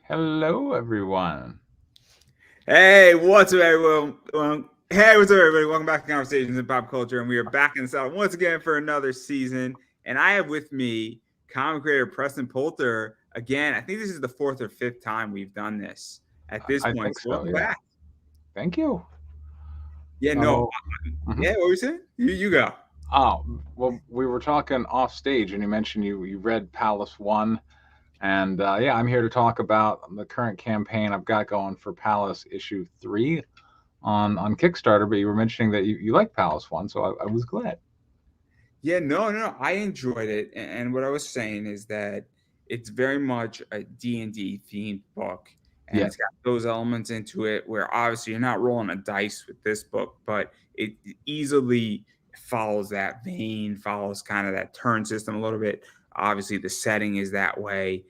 Hello, everyone. Hey, what's up, everyone? Hey, what's up, everybody? Welcome back to Conversations in Pop Culture, and we are back in the South once again for another season. And I have with me comic creator Preston Poulter. Again, I think this is the fourth or fifth time we've done this at this I point. think So so. welcome Yeah. back. Thank you. Yeah, no, So, mhm. yeah. What were you saying? You go. Oh, well, we were talking off stage, and you mentioned you read Palace One, and yeah, I'm here to talk about the current campaign I've got going for Palace issue 3 on Kickstarter. But you were mentioning that you like Palace One, so I was glad. Yeah, no. I enjoyed it, and what I was saying is that it's very much a D&D themed book, and Yeah. it's got those elements into it where obviously you're not rolling a dice with this book, but it easily follows that vein, follows kind of that turn system a little bit. Obviously, the setting is that way,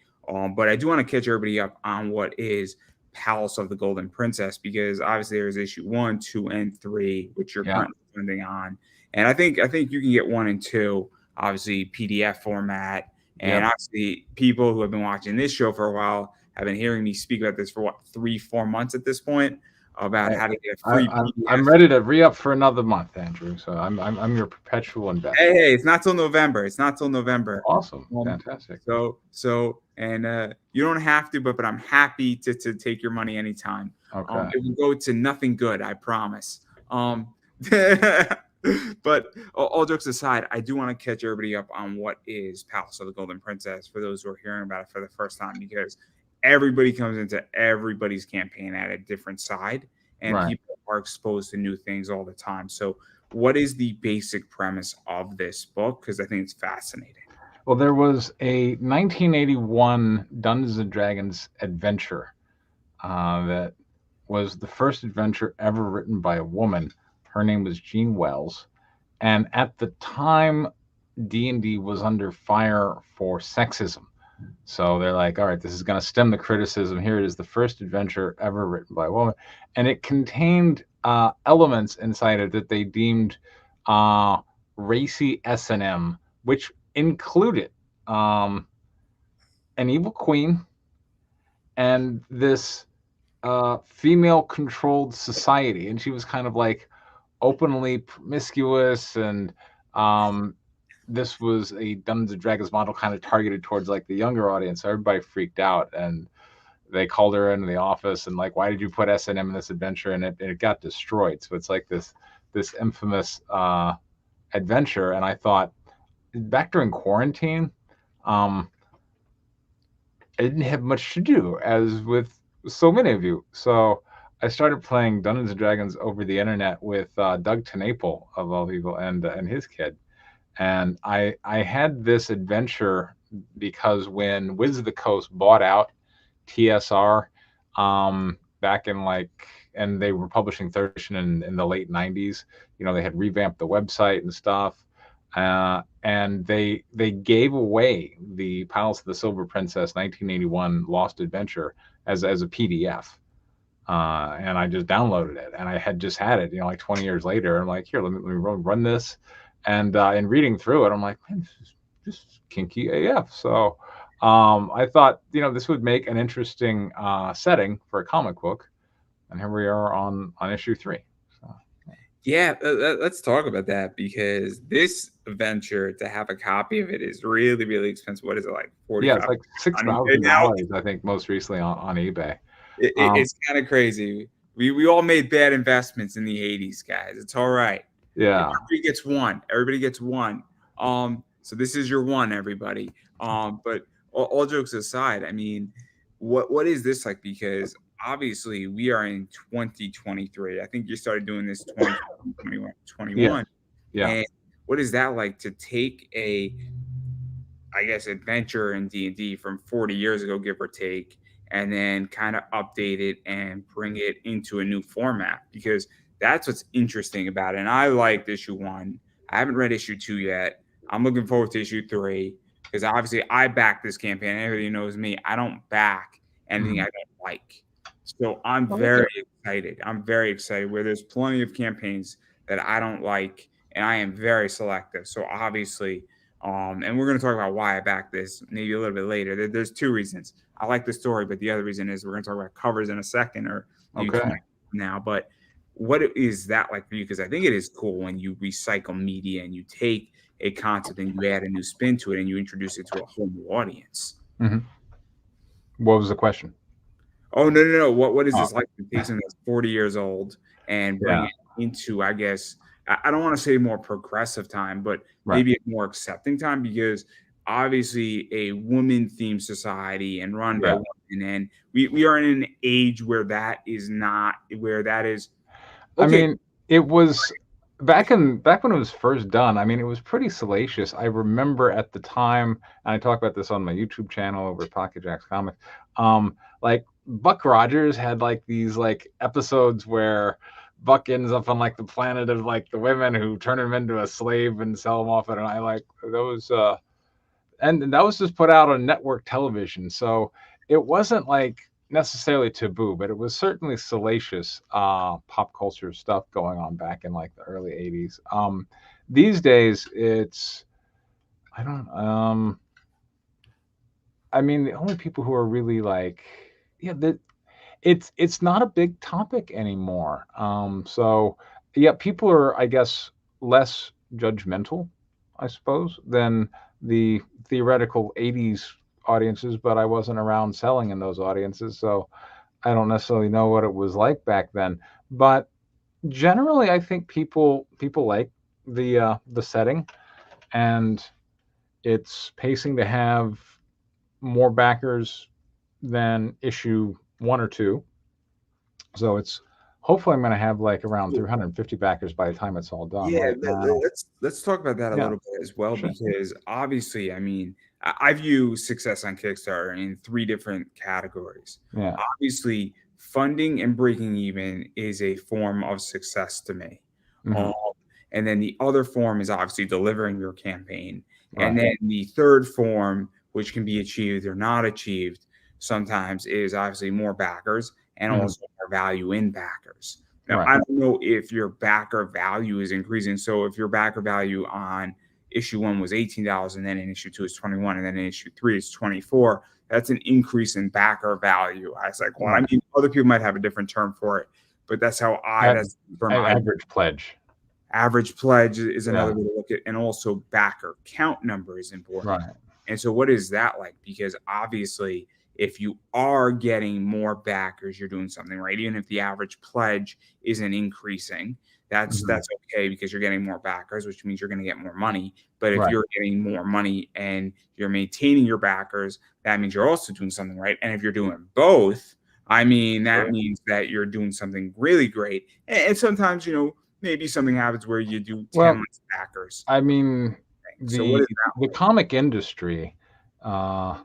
but I do want to catch everybody up on what is Palace of the Golden Princess because obviously there's issue 1, 2, and 3, which you're Yeah. currently funding on. And I think you can get 1 and 2, obviously PDF format. And Yep. obviously, people who have been watching this show for a while have been hearing me speak about this for what 3, 4 months at this point about Hey, how to get a I, free I'm PDF. ready to re up for another month, Andrew. So I'm your perpetual investor. Hey, it's not till November. It's not till November. Awesome. Um, Fantastic. and you don't have to, but I'm happy to take your money anytime. Okay. It will go to nothing good, I promise. But all jokes aside, I do want to catch everybody up on what is Palace of the Golden Princess for those who are hearing about it for the first time, because everybody comes into everybody's campaign at a different side, and Right. people are exposed to new things all the time. So, what is the basic premise of this book? Because I think it's fascinating. Well, there was a 1981 Dungeons and Dragons adventure that was the first adventure ever written by a woman. Her name was Jean Wells, and at the time, D&D was under fire for sexism. So they're like, all right, this is going to stem the criticism. Here it is, the first adventure ever written by a woman, and it contained elements inside it that they deemed uh, racy S&M, which included um, an evil queen and this female-controlled society, and she was kind of like openly promiscuous, and um, this was a Dungeons and Dragons model kind of targeted towards like the younger audience. So everybody freaked out, and they called her into the office and like, why did you put S&M in this adventure? And it got destroyed. So it's like this infamous adventure. And I thought back during quarantine, um, I didn't have much to do, as with so many of you. So I started playing Dungeons and Dragons over the internet with Doug Tenaple of all people and his kid. And I had this adventure because when Wizards of the Coast bought out TSR back in like, and they were publishing third edition in the late 90s. They had revamped the website and stuff. And they gave away the Palace of the Silver Princess 1981 Lost Adventure as a PDF. And I just downloaded it, and I had just had it, like 20 years later. I'm like, here, let me run this. And in reading through it, I'm like, man, this is just kinky AF. So I thought, this would make an interesting setting for a comic book. And here we are on issue 3. So, Yeah, let's talk about that because this venture to have a copy of it is really, really expensive. What is it like, yeah, 45 it's like six on eBay thousand now? dollars, I think, most recently on eBay. It's kind of crazy. We all made bad investments in the 80s, guys. It's all right. Yeah, Everybody gets one. Everybody gets one. So this is your one, everybody. But all jokes aside, I mean, what is this like? Because obviously we are in 2023. I think you started doing this 2021, yeah, 21. yeah. And what is that like to take a, I guess, adventure in D&D from 40 years ago, give or take, and then kind of update it and bring it into a new format? Because that's what's interesting about it. And I liked issue 1. I haven't read issue 2 yet. I'm looking forward to issue 3 because obviously I back this campaign. Everybody knows me. I don't back anything I Mhm. don't like. So I'm Okay. very excited. I'm very excited where there's plenty of campaigns that I don't like, and I am very selective. So obviously, And we're going to talk about why I backed this maybe a little bit later. There's two reasons. I like the story, but the other reason is we're going to talk about covers in a second, or maybe Okay. 20 now. But what is that like for you? Because I think it is cool when you recycle media and you take a concept and you add a new spin to it and you introduce it to a whole new audience. Hmm. What was the question? Oh, no, no, no. What is Oh, this like to take something that's 40 years old and bring yeah. it into, I guess, I don't want to say more progressive time, but Right. maybe a more accepting time, because obviously a woman themed society and run by Yeah. women, and we are in an age where that is not, where that is I okay. mean, it was back when it was first done. I mean, it was pretty salacious. I remember at the time, and I talk about this on my YouTube channel over at Pocket Jacks Comics. Like Buck Rogers had like these like episodes where Buck ends up on like the planet of like the women who turn him into a slave and sell him off, and I like those. And that was just put out on network television, so it wasn't like necessarily taboo, but it was certainly salacious pop culture stuff going on back in like the early 80s. These days it's I don't I mean the only people who are really like yeah that it's not a big topic anymore. So yeah, people are, I guess, less judgmental, I suppose, than the theoretical 80s audiences, but I wasn't around selling in those audiences, so I don't necessarily know what it was like back then. But generally I think people like the setting, and it's pacing to have more backers than issue 1 or 2. So it's hopefully I'm going to have like around 350 backers by the time it's all done. Yeah, Right now, let's talk about that a yeah, little bit as well, sure, because obviously, I mean, I view success on Kickstarter in three different categories. yeah, Obviously, funding and breaking even is a form of success to me. hmm, Um, and then the other form is obviously delivering your campaign. And right, then the third form, which can be achieved or not achieved sometimes, is obviously more backers and hmm, also more value in backers. Now, right, I don't know if your backer value is increasing. So if your backer value on issue one was $18, and then in issue two is 21, and then in issue three is 24, that's an increase in backer value. I was like, well, I right. mean, other people might have a different term for it, but that's how At, that's the term at I average pledge, average pledge is yeah, another way to look at, and also backer count number is important. right, And so what is that like? Because obviously if you are getting more backers, you're doing something right. Even if the average pledge isn't increasing, hmm, that's okay, because you're getting more backers, which means you're going to get more money. But if right, you're getting more money and you're maintaining your backers, that means you're also doing something right. And if you're doing both, I mean, that sure. means that you're doing something really great. And sometimes, maybe something happens where you do 10 Well, less backers. I mean, So what the is that the like? comic industry uh,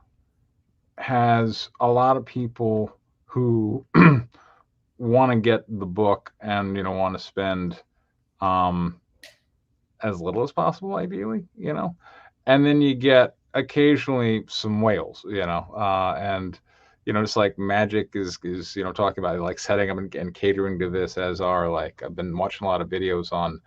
has a lot of people who want to get the book and want to spend um, as little as possible, ideally, and then you get occasionally some whales, and just like Magic is talking about like setting up and catering to this, as are like I've been watching a lot of videos on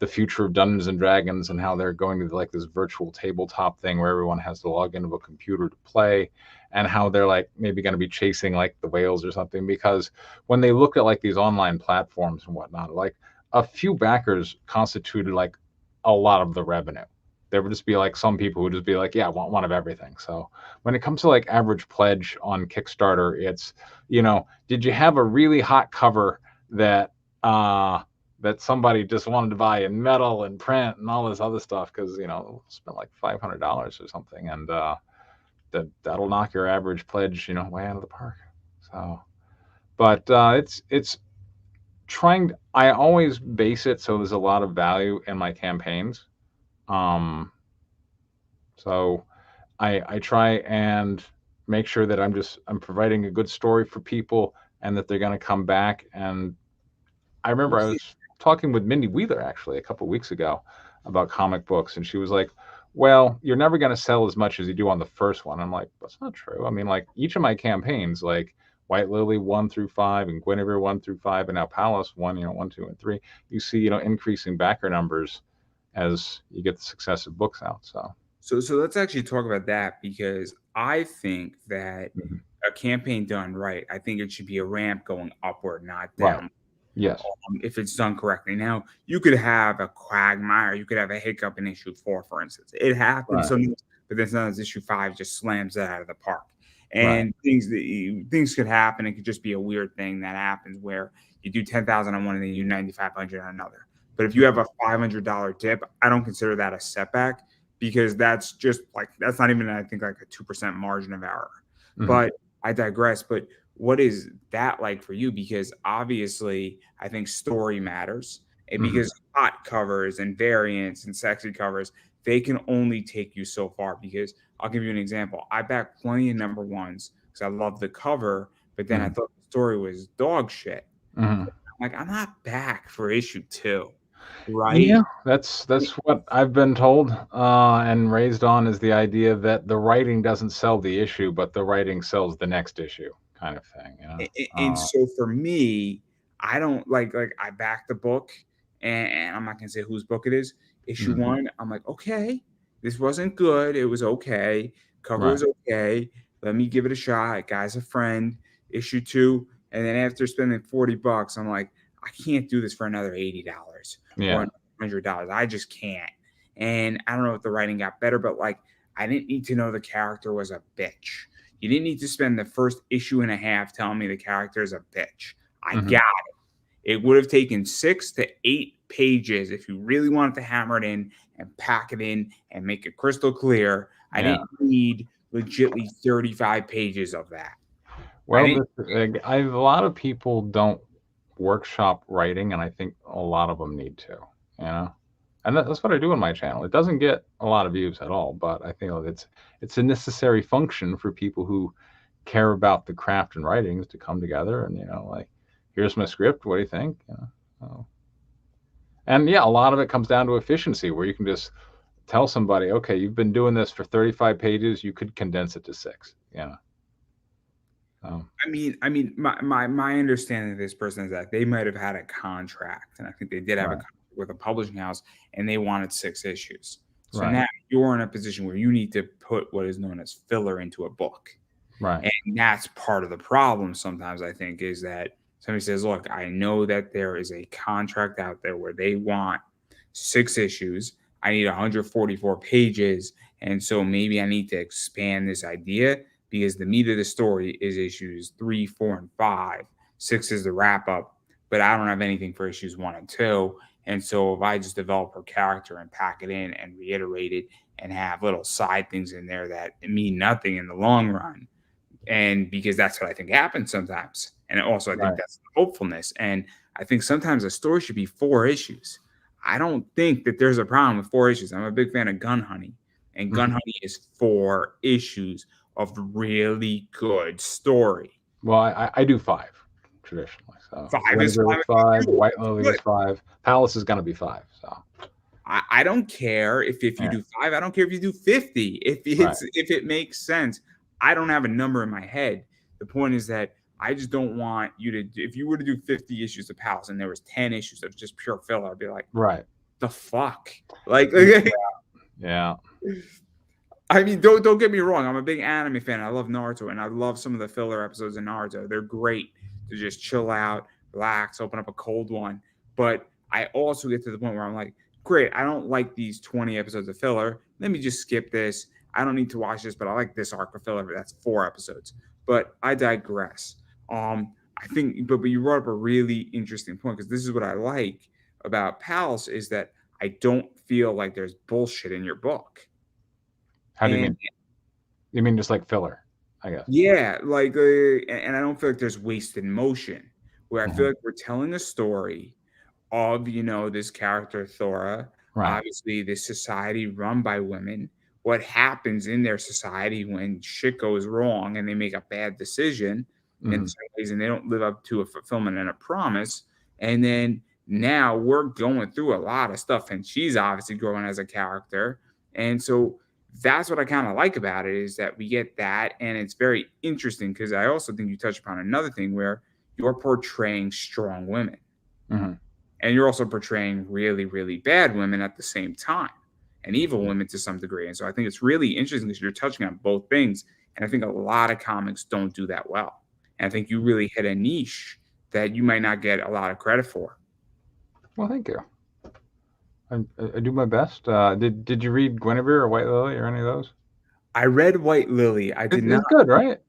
the future of Dungeons and Dragons and how they're going to like this virtual tabletop thing where everyone has to log into a computer to play, and how they're like maybe going to be chasing like the whales or something, because when they look at like these online platforms and whatnot, like a few backers constituted like a lot of the revenue. There would just be like some people who would just be like, yeah, I want one of everything. So when it comes to like average pledge on Kickstarter, it's, did you have a really hot cover that that somebody just wanted to buy in metal and print and all this other stuff? Because spent like $500 or something, and that'll knock your average pledge, way out of the park. So, but it's trying. I always base it so there's a lot of value in my campaigns. Um, so I try and make sure that I'm providing a good story for people, and that they're going to come back. And I remember I was talking with Mindy Wheeler actually a couple of weeks ago about comic books, and she was like, "Well, you're never going to sell as much as you do on the first one." I'm like, "That's not true. I mean, like each of my campaigns, like White Lily 1 through 5 and Guinevere 1 through 5, and now Palace 1, 1, 2, and 3, you see, increasing backer numbers as you get the successive books out." So So let's actually talk about that because I think that Mhm. a campaign done right, I think it should be a ramp going upward, not Right. down. Yes. If it's done correctly. Now, you could have a quagmire, you could have a hiccup in issue 4, for instance. It happens Right. sometimes, but then sometimes issue 5 just slams it out of the park. Right. And things could happen. It could just be a weird thing that happens where you do 10,000 on one and then you do 9,500 on another. But if you have a $500 dip, I don't consider that a setback because that's just like that's not even I think like a 2% margin of error. Mhm. But I digress. But what is that like for you? Because obviously, I think story matters, and Mhm. because hot covers and variants and sexy covers, they can only take you so far. Because I'll give you an example. I backed plenty of number ones because I love the cover, but then I Mhm. thought the story was dog shit. Mhm. I'm like, I'm not back for issue 2, Yeah, right? that's what I've been told, and raised on is the idea that the writing doesn't sell the issue, but the writing sells the next issue kind of thing, you know? And so for me, I don't like I back the book, and I'm not gonna say whose book it is. Issue Mhm. 1, I'm like, okay, this wasn't good. It was okay. Cover Right. was okay. Let me give it a shot. Guy's a friend. Issue 2, and then after spending $40, I'm like, I can't do this for another $80 or Yeah. $100. I just can't. And I don't know if the writing got better, but like I didn't need to know the character was a bitch. You didn't need to spend the first issue and a half telling me the character is a bitch. I Mhm. got it. It would have taken 6 to 8 pages if you really wanted to hammer it in and pack it in and make it crystal clear. I Yeah. didn't need legitly 35 pages of that. I Well, didn't. a lot of people don't workshop writing, and I think a lot of them need to, you know? And that's what I do on my channel. It doesn't get a lot of views at all, but I think it's a necessary function for people who care about the craft and writings to come together and, like, "Here's my script, what do you think?" So and, yeah, a lot of it comes down to efficiency where you can just tell somebody, "Okay, you've been doing this for 35 pages, you could condense it to 6," you know? Um, My understanding of this person is that they might have had a contract, and I think they did have a right, contract with a publishing house, and they wanted 6 issues. So right, now you're in a position where you need to put what is known as filler into a book. right. And that's part of the problem sometimes, I think, is that somebody says, look, I know that there is a contract out there where they want 6 issues. I need 144 pages. And so maybe I need to expand this idea because the meat of the story is issues 3, 4, and 5. 6 is the wrap up, but I don't have anything for issues 1 and 2. And so if I just develop her character and pack it in and reiterate it and have little side things in there that mean nothing in the long run, and because that's what I think happens sometimes. And also, I think Right. that's the hopefulness. And I think sometimes a story should be 4 issues. I don't think that there's a problem with 4 issues. I'm a big fan of Gun Honey, and Gun Mhm. Honey is 4 issues of really good story. Well, I do 5 traditionally, so 5 is Windsor fine is with me 5, too. White It's Lily good. is 5, Palace is gonna be 5, so, I don't care if you yeah, do 5. I don't care if you do 50. right, If it makes sense. I don't have a number in my head. The point is that I just don't want you to if you were to do 50 issues of Palace and there was 10 issues of just pure filler, I'd be like, right. the fuck? Like, Yeah, yeah, I mean, don't get me wrong. I'm a big anime fan. I love Naruto, and I love some of the filler episodes in Naruto. They're great to just chill out, relax, open up a cold one. But I also get to the point where I'm like, great, I don't like these 20 episodes of filler. Let me just skip this. I don't need to watch this, but I like this arc of filler. That's 4 episodes. But I digress. I think, but you brought up a really interesting point because this is what I like about Palace is that I don't feel like there's bullshit in your book. how do you And mean? You mean just like filler, I guess? yeah, like, and I don't feel like there's wasted motion, where I feel Mhm, like we're telling a story of, this character, Thora, right, obviously this society run by women, what happens in their society when shit goes wrong and they make a bad decision in mhm, some ways and they don't live up to a fulfillment and a promise. And then now we're going through a lot of stuff and she's obviously growing as a character. And so that's what I kind of like about it is that we get that. And it's very interesting because I also think you touched upon another thing where you're portraying strong women mhm, and you're also portraying really, really bad women at the same time. and evil women to some degree. And so I think it's really interesting because you're touching on both things. And I think a lot of comics don't do that well. And I think you really hit a niche that you might not get a lot of credit for. Well, thank you. I do my best. Did you read Guinevere or White Lily or any of those? I read White Lily. I did not. It's good, right?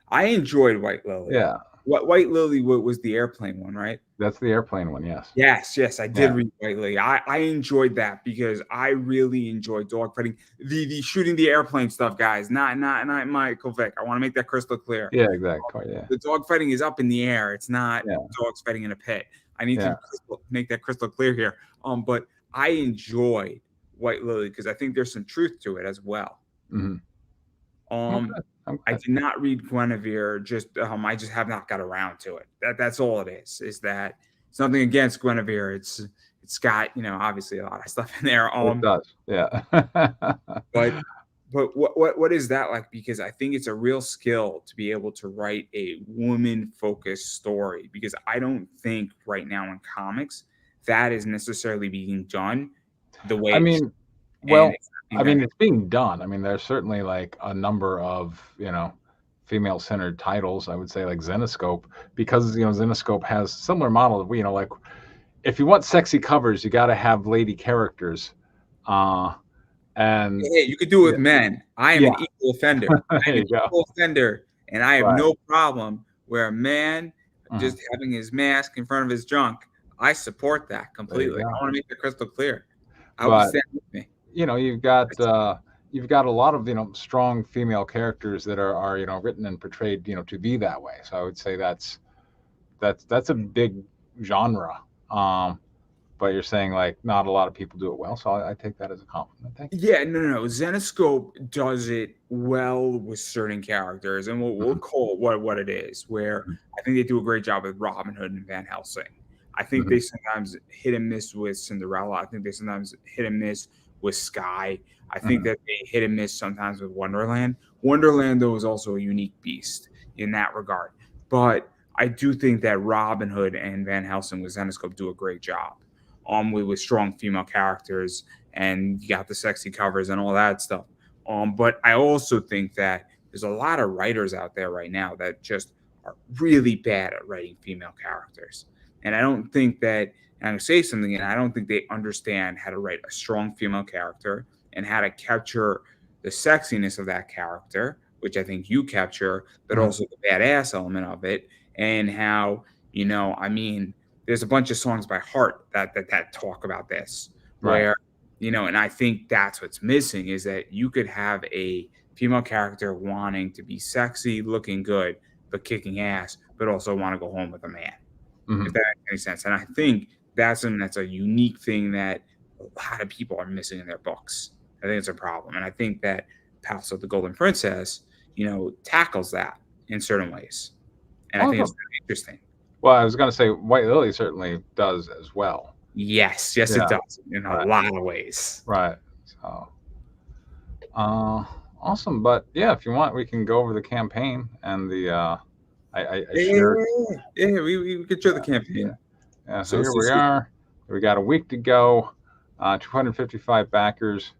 I enjoyed White Lily. Yeah, What White Lily was the airplane one, right? that's the airplane one. Yes. Yes, I did Yeah. read White Lily. I enjoyed that because I really enjoy dogfighting. The shooting the airplane stuff, guys. Not Michael Vick. I want to make that crystal clear. Yeah, exactly. Yeah. The dogfighting is up in the air. It's not Yeah. dogs fighting in a pit. I need Yeah. to make that crystal clear here. But I enjoy White Lily because I think there's some truth to it as well. Mm-hmm. Um, Okay. I did not read Guinevere. I just have not got around to it. That's all it is. Is that it's nothing against Guinevere. It's got obviously a lot of stuff in there. It does. Yeah. But what is that like? Because I think it's a real skill to be able to write a woman focused story. Because I don't think right now in comics that is necessarily being done the way. I mean, well, and it's being done. I mean, there's certainly like a number of female centered titles. I would say like Zenoscope, because Zenoscope has similar model of like if you want sexy covers, you got to have lady characters. And yeah, you could do it with men. I am an equal offender. There I'm you an go. equal offender, and I have Right. no problem where a man just having his mask in front of his junk. I support that completely. I want to make that crystal clear. I will stand with me. You've got a lot of strong female characters that are written and portrayed to be that way. So I would say that's a big genre. But you're saying like not a lot of people do it well, so I take that as a compliment. Thank you. Yeah, no. Zenoscope does it well with certain characters, and we'll call it what it is. Where I think they do a great job with Robin Hood and Van Helsing. I think they sometimes hit and miss with Cinderella. I think they sometimes hit and miss with Sky. I think that they hit and miss sometimes with Wonderland. Wonderland, though, is also a unique beast in that regard. But I do think that Robin Hood and Van Helsing with Zenoscope do a great job. With strong female characters, and you got the sexy covers and all that stuff. But I also think that there's a lot of writers out there right now that just are really bad at writing female characters. And I don't think that, and I'm going to say something, and I don't think they understand how to write a strong female character and how to capture the sexiness of that character, which I think you capture, but also the badass element of it, and how, there's a bunch of songs by Heart that talk about this, where, and I think that's what's missing is that you could have a female character wanting to be sexy, looking good, but kicking ass, but also want to go home with a man, if that makes any sense. And I think that's a unique thing that a lot of people are missing in their books. I think it's a problem. And I think that Paths of the Golden Princess, tackles that in certain ways. And I think it's really interesting. Well, I was going to say White Lily certainly does as well. Yes, it does in a lot of ways. Right. So, awesome. But yeah, if you want, we can go over the campaign and the. I shared. Yeah, we could show the campaign. Yeah. So here we are. We got a week to go. 255 backers.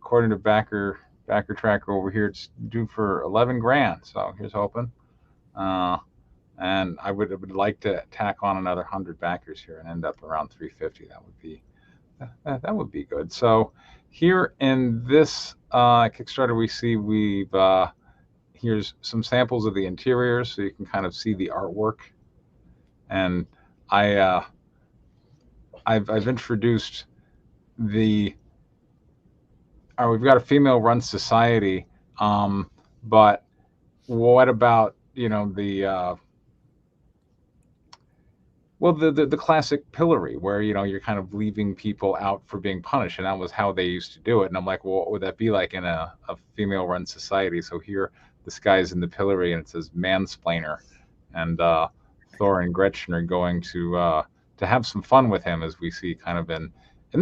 According to backer tracker over here, it's due for 11 grand. So here's hoping. And I would like to tack on another 100 backers here and end up around 350. That would be good. So here in this Kickstarter, we see here's some samples of the interiors, so you can kind of see the artwork. And I've introduced we've got a female-run society, but what about the classic pillory where you're kind of leaving people out for being punished, and that was how they used to do it. And I'm like, well, what would that be like in a female-run society? So here, this guy's in the pillory, and it says mansplainer, and Thor and Gretchen are going to have some fun with him, as we see kind of in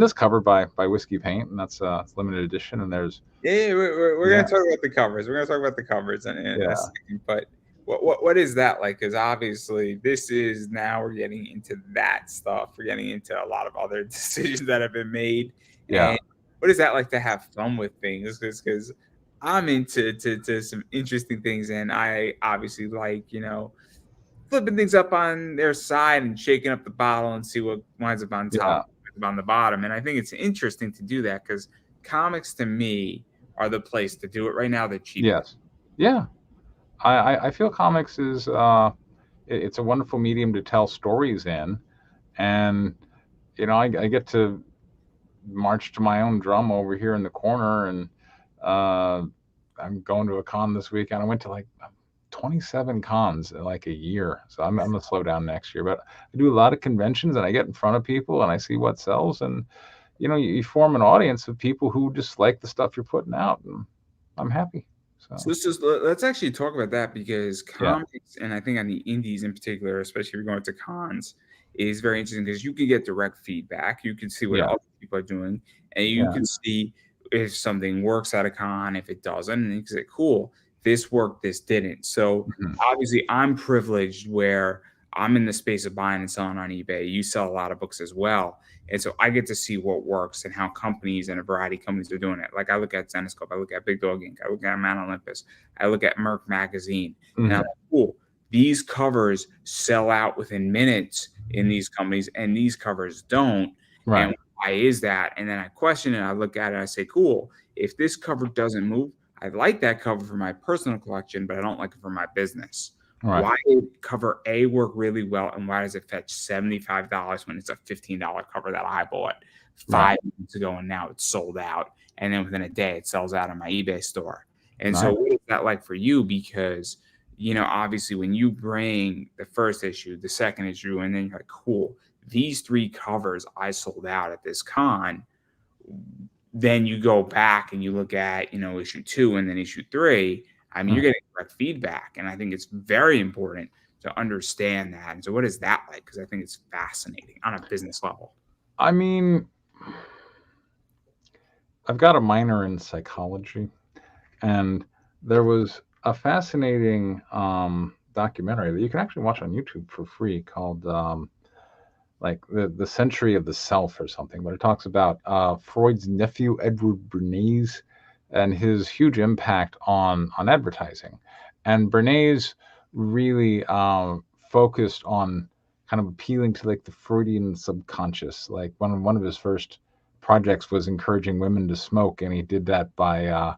this cover by Whiskey Paint, and that's limited edition. And there's we're gonna talk about the covers. We're gonna talk about the covers in a second, but. What is that like? Because obviously this is now we're getting into that stuff. We're getting into a lot of other decisions that have been made. Yeah. And what is that like to have fun with things? Because I'm into to some interesting things, and I obviously like, flipping things up on their side and shaking up the bottle and see what winds up on top, Yeah. winds up on the bottom. And I think it's interesting to do that because comics to me are the place to do it right now. They're cheaper. Yes. Yeah. I feel comics is it's a wonderful medium to tell stories in, and I get to march to my own drum over here in the corner, and uh, I'm going to a con this weekend. I went to like 27 cons in like a year, so I'm gonna slow down next year. But I do a lot of conventions, and I get in front of people, and I see what sells, and you form an audience of people who just like the stuff you're putting out, and I'm happy. So So let's actually talk about that because yeah, comics, and I think on the indies in particular, especially if you're going to cons, is very interesting because you can get direct feedback. You can see what yeah, other people are doing, and you yeah, can see if something works at a con, if it doesn't, and you can say, "Cool, this worked, this didn't." So mhm, obviously, I'm privileged where I'm in the space of buying and selling on eBay. You sell a lot of books as well. And so I get to see what works and how companies and a variety of companies are doing it. Like I look at Zenescope, I look at Big Dog Inc., I look at Mount Olympus, I look at Merc Magazine, and I'm mhm, like, cool, these covers sell out within minutes in these companies, and these covers don't. And right, why is that? And then I question it, I look at it, I say, cool, if this cover doesn't move, I like that cover for my personal collection, but I don't like it for my business. right, Why did cover A work really well, and why does it fetch $75 when it's a $15 cover that I bought right, 5 months ago and now it's sold out? And then within a day, it sells out on my eBay store. And so, right. what is that like for you? Because, obviously, when you bring the first issue, the second issue, and then you're like, cool, these three covers I sold out at this con, then you go back and you look at, issue two and then issue three. I mean, you're Mhm. getting direct feedback. And I think it's very important to understand that. And so, what is that like? Because I think it's fascinating on a business level. I mean, I've got a minor in psychology, and there was a fascinating documentary that you can actually watch on YouTube for free called like the Century of the Self or something, but it talks about Freud's nephew Edward Bernays and his huge impact on advertising. And Bernays really focused on kind of appealing to like the Freudian subconscious. Like one of his first projects was encouraging women to smoke, and he did that by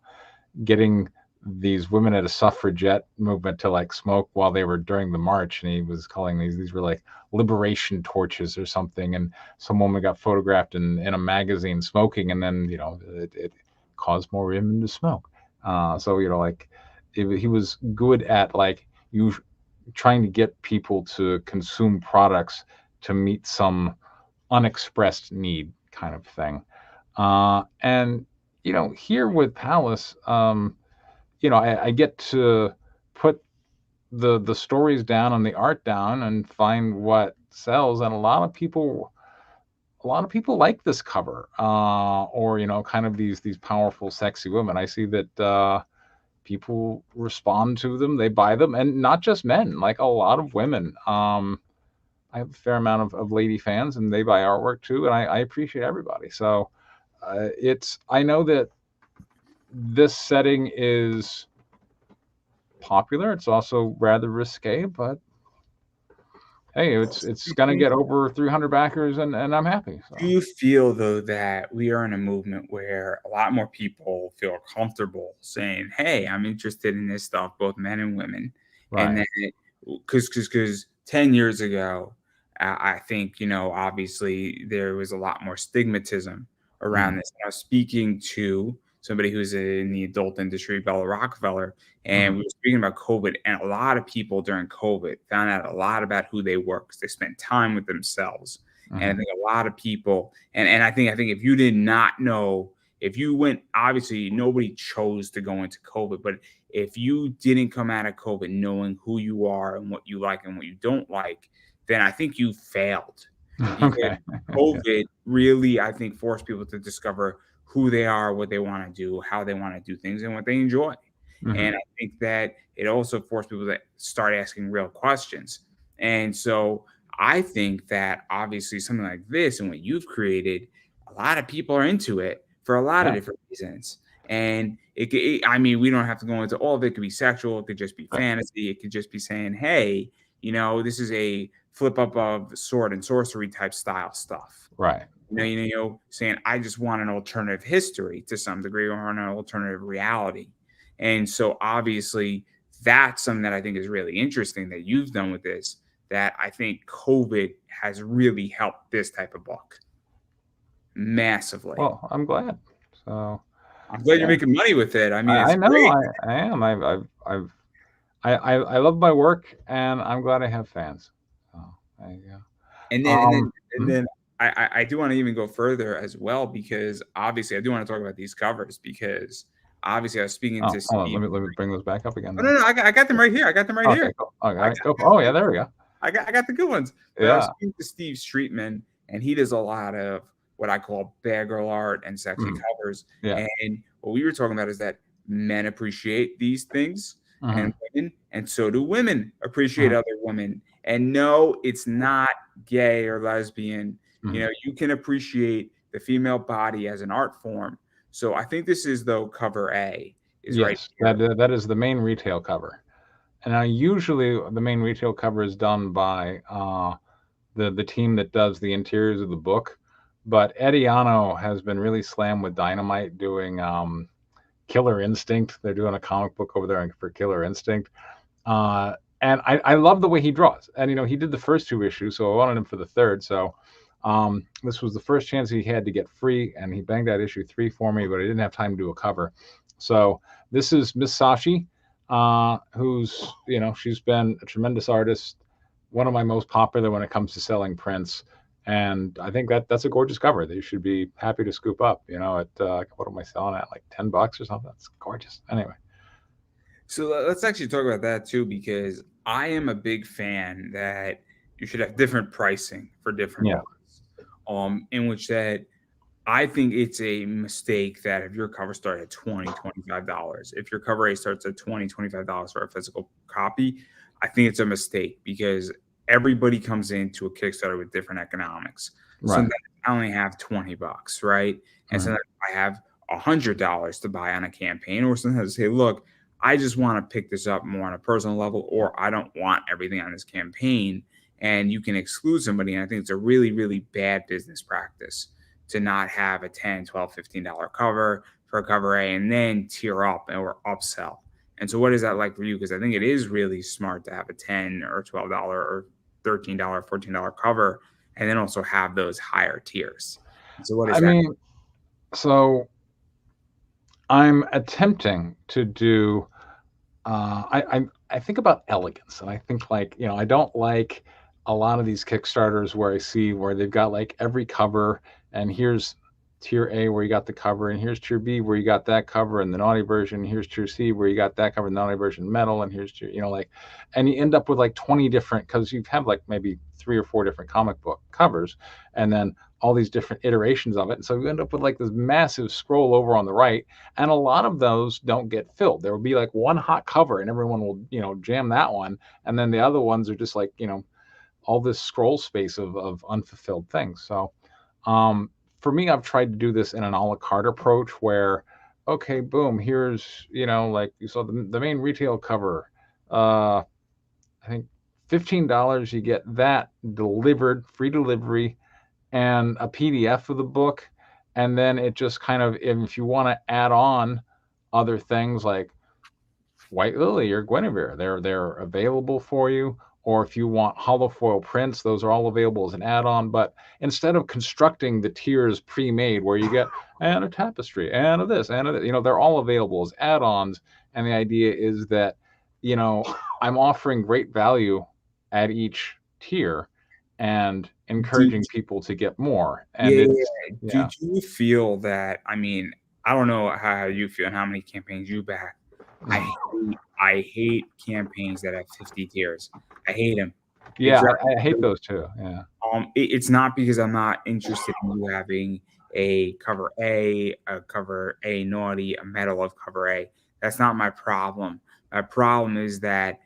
getting these women at a suffragette movement to like smoke while they were during the march, and he was calling these were like liberation torches or something, and some woman got photographed in a magazine smoking, and then it caused more women to smoke. So like he was good at like you trying to get people to consume products to meet some unexpressed need kind of thing. And here with Palace, I get to put the stories down and the art down and find what sells, and a lot of people like this cover, or kind of these powerful, sexy women. I see that people respond to them, they buy them, and not just men, like a lot of women. I have a fair amount of lady fans, and they buy artwork too, and I appreciate everybody. So I know that this setting is popular. It's also rather risque, but hey, it's gonna get over 300 backers, and I'm happy. Do So you feel though that we are in a movement where a lot more people feel comfortable saying, "Hey, I'm interested in this stuff," both men and women, and right. then because 10 years ago, I think obviously there was a lot more stigmatism around Mhm, this. I was speaking to somebody who's in the adult industry, Bella Rockefeller, and mhm, we were speaking about COVID, and a lot of people during COVID found out a lot about who they were because they spent time with themselves. And I mhm, think a lot of people, and I think if you did not know, if you went, obviously nobody chose to go into COVID, but if you didn't come out of COVID knowing who you are and what you like and what you don't like, then I think you failed. Because okay. Yeah. COVID really, I think, forced people to discover who they are, what they want to do, how they want to do things, and what they enjoy. And Mhm, I think that it also forced people to start asking real questions. And so I think that obviously something like this and what you've created, a lot of people are into it for a lot of Yeah. different reasons. And I mean, we don't have to go into all of it. It could be sexual. It could just be Right. fantasy. It could just be saying, hey, this is a flip up of sword and sorcery type style stuff. Right. Saying I just want an alternative history to some degree or an alternative reality. And so obviously that's something that I think is really interesting that you've done with this, that I think COVID has really helped this type of book massively. Well, I'm glad. So I'm glad you're yeah, making money with it. I mean, I it's know great. I am. I love my work, and I'm glad I have fans. So there you go. And then and then Um, and mhm. then I do want to even go further as well, because obviously I do want to talk about these covers, because obviously I was speaking Oh, to hold on. Steve. Let me bring those back up again Oh, no, then. no, I got them right here. I got them right Okay, here. cool. Okay, all I right, got go. I got Oh the yeah, good there we ones. go. I got the good ones. But I was Yeah. speaking to Steve Streetman, and he does a lot of what I call bad girl art and sexy Mhm. covers. Yeah. And what we were talking about is that men appreciate these things and Mhm. women, and so do women appreciate Mhm. other women. And no, it's not gay or lesbian. Mhm. You can appreciate the female body as an art form. So I think this is, though, cover A is right Yes, here. that is the main retail cover. And now usually the main retail cover is done by the team that does the interiors of the book. But Ediano has been really slammed with dynamite doing Killer Instinct. They're doing a comic book over there for Killer Instinct. And I love the way he draws. And he did the first two issues, so I wanted him for the third. So this was the first chance he had to get free, and he banged out issue 3 for me, but I didn't have time to do a cover. So this is Miss Sashi, who's she's been a tremendous artist, one of my most popular when it comes to selling prints. And I think that's a gorgeous cover that you should be happy to scoop up. At what am I selling at, like $10 or something? That's gorgeous. Anyway, So let's actually talk about that too, because I am a big fan that you should have different pricing for different yeah, books. In which that I think it's a mistake that if your cover starts at $20, $25, if your cover A starts at $20, $25 for a physical copy, I think it's a mistake, because everybody comes into a Kickstarter with different economics. right. Sometimes I only have $20, right? And Mhm. sometimes I have $100 to buy on a campaign, or sometimes I say, look, I just want to pick this up more on a personal level, or I don't want everything on this campaign. And you can exclude somebody. And I think it's a really, really bad business practice to not have a 10, 12, $15 cover for a cover A and then tier up or upsell. And so what is that like for you? Because I think it is really smart to have a 10 or $12 or $13, $14 cover, and then also have those higher tiers. And so what is I that? mean, so I'm attempting to do. I think about elegance, and I think, like, I don't like a lot of these Kickstarters where I see where they've got like every cover, and here's tier A where you got the cover, and here's tier B where you got that cover and the naughty version, here's tier C where you got that cover and the naughty version metal, and here's tier, like, and you end up with like 20 different, because you have like maybe 3 or 4 different comic book covers, and then all these different iterations of it. And so you end up with like this massive scroll over on the right, and a lot of those don't get filled. There will be like one hot cover and everyone will jam that one, and then the other ones are just like all this scroll space of unfulfilled things. So um, for me, I've tried to do this in an a la carte approach where, okay, boom, here's like you saw the main retail cover, I think $15, you get that delivered, free delivery, and a PDF of the book. And then it just kind of, if you want to add on other things like White Lily or Guinevere, they're available for you. Or if you want hollow foil prints, those are all available as an add-on. But instead of constructing the tiers pre-made where you get and a tapestry and a this and a this, they're all available as add-ons. And the idea is that, I'm offering great value at each tier and Do, encouraging people to get more. And yeah, it's, do yeah, you feel that? I mean, I don't know how you feel and how many campaigns you back. I mm. hate campaigns that have 50 tiers. I hate them. It Yeah, drives I hate those too. Yeah. it's not because I'm not interested in you having a cover A naughty, a medal of cover A. That's not my problem. My problem is that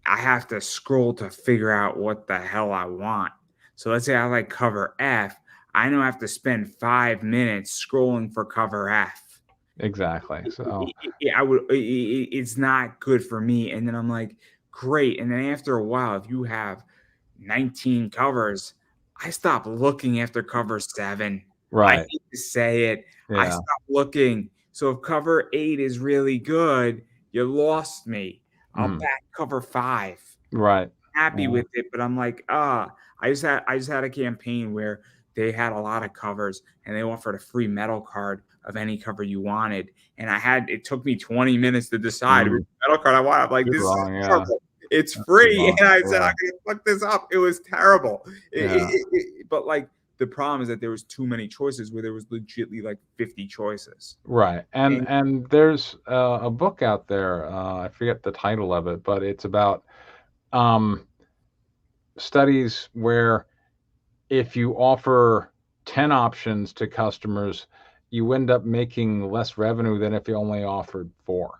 I have to scroll to figure out what the hell I want. So let's say I like cover F. I don't have to spend 5 minutes scrolling for cover F. Exactly. So I would. It's not good for me. And then I'm like, great. And then after a while, if you have 19 covers, I stop looking after cover 7. I right. hate to say it. I Yeah. stop looking. So if cover 8 is really good, you lost me. I'll Mhm. back cover 5. Right. Happy Yeah. with it, but I'm like, I just had a campaign where they had a lot of covers and they offered a free metal card of any cover you wanted. And it took me 20 minutes to decide which Mhm. metal card I want. I'm like, You're this is wrong. Yeah. horrible. It's You're free. wrong. And I said, I'm Yeah. gonna fuck this up. It was terrible. Yeah. But like the problem is that there was too many choices where there was legitly like 50 choices. Right. And And there's a book out there. I forget the title of it, but it's about um, studies where if you offer 10 options to customers, you end up making less revenue than if you only offered 4.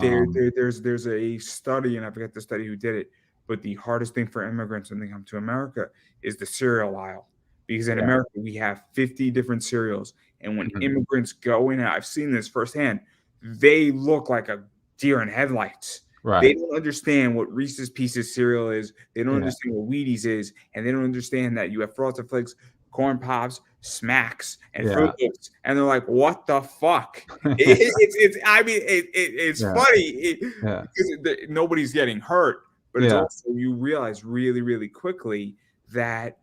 there's a study, and I forget the study who did it, but the hardest thing for immigrants when they come to America is the cereal aisle. Because in Yeah. America, we have 50 different cereals. And when Mhm. immigrants go in, and I've seen this firsthand, they look like a deer in headlights. They Right. don't understand what Reese's Pieces cereal is. They don't Yeah. understand what Wheaties is. And they don't understand that you have Frosted Flakes, Corn Pops, Smacks, and Fruit Yeah. Loops. And they're like, what the fuck? Yeah. I mean, it's Yeah. funny Yeah. because nobody's getting hurt, but it's Yeah. also you realize really, really quickly that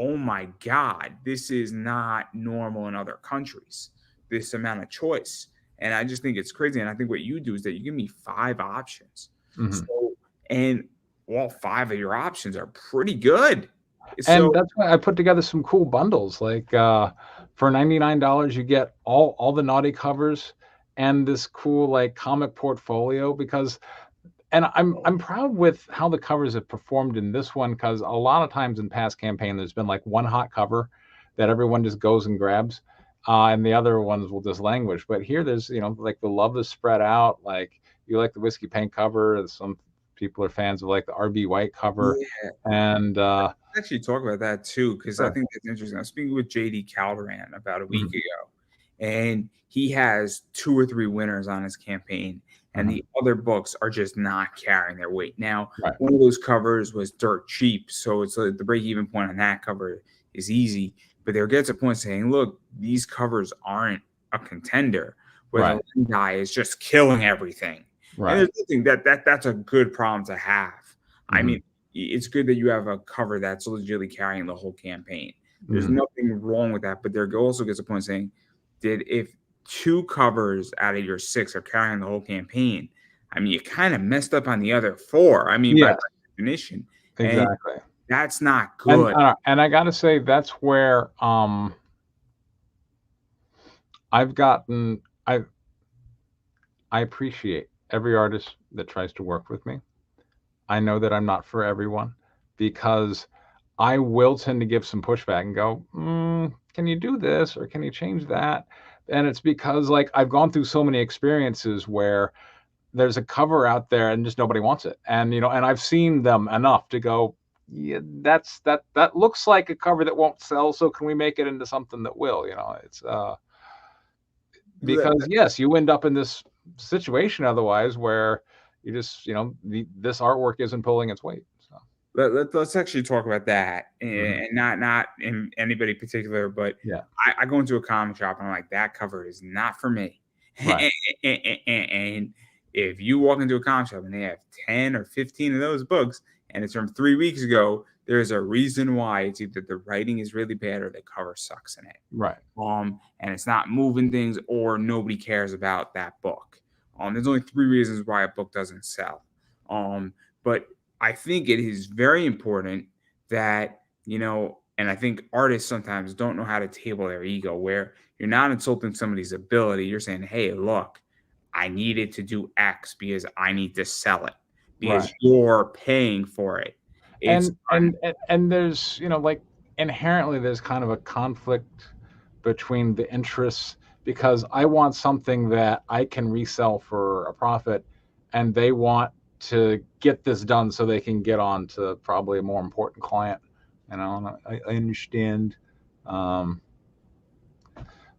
oh my god, this is not normal in other countries. This amount of choice, and I just think it's crazy. And I think what you do is that you give me 5 options, Mhm. so and all 5 of your options are pretty good. And So that's why I put together some cool bundles. Like for $99, you get all the naughty covers and this cool like comic portfolio because and I'm proud with how the covers have performed in this one because a lot of times in past campaign there's been like one hot cover that everyone just goes and grabs, and the other ones will just languish. But here there's like the love is spread out. Like you like the whiskey paint cover, and some people are fans of like the RB White cover, yeah, and actually talk about that too, because I sure. think that's interesting. I was speaking with JD Calderon about a week Mhm, ago, and he has 2 or 3 winners on his campaign, and mhm. the other books are just not carrying their weight. Now, Right, one of those covers was dirt cheap, so it's like the break even point on that cover is easy. But there gets a point saying, look, these covers aren't a contender, where the right, one guy is just killing everything. And right. there's nothing that's a good problem to have. I Mhm, mean, it's good that you have a cover that's legitimately carrying the whole campaign. There's mhm. nothing wrong with that, but there also gets a point saying, did if 2 covers out of your 6 are carrying the whole campaign, I mean, you kind of messed up on the other 4. I mean, by Yes, definition, and exactly. that's not And good. and I gotta say that's where I've gotten I appreciate every artist that tries to work with me. I know that I'm not for everyone because I will tend to give some pushback and go, can you do this or can you change that? And it's because like I've gone through so many experiences where there's a cover out there and just nobody wants it. And and I've seen them enough to go, yeah, that looks like a cover that won't sell. So can we make it into something that will? It's because yes, you end up in this situation otherwise where you just this artwork isn't pulling its weight. So Let's actually talk about that, mhm. and not in anybody particular, but Yeah, I go into a comic shop and I'm like, that cover is not for me. right, And if you walk into a comic shop and they have 10 or 15 of those books and it's from 3 weeks ago, there's a reason why. It's either the writing is really bad or the cover sucks in it. right. And it's not moving things or nobody cares about that book. There's only 3 reasons why a book doesn't sell. But I think it is very important that, and I think artists sometimes don't know how to table their ego, where you're not insulting somebody's ability. You're saying, hey, look, I needed to do X because I need to sell it Right. because you're paying for it. It's And there's, like inherently there's kind of a conflict between the interests because I want something that I can resell for a profit and they want to get this done so they can get on to probably a more important client. And I understand Um,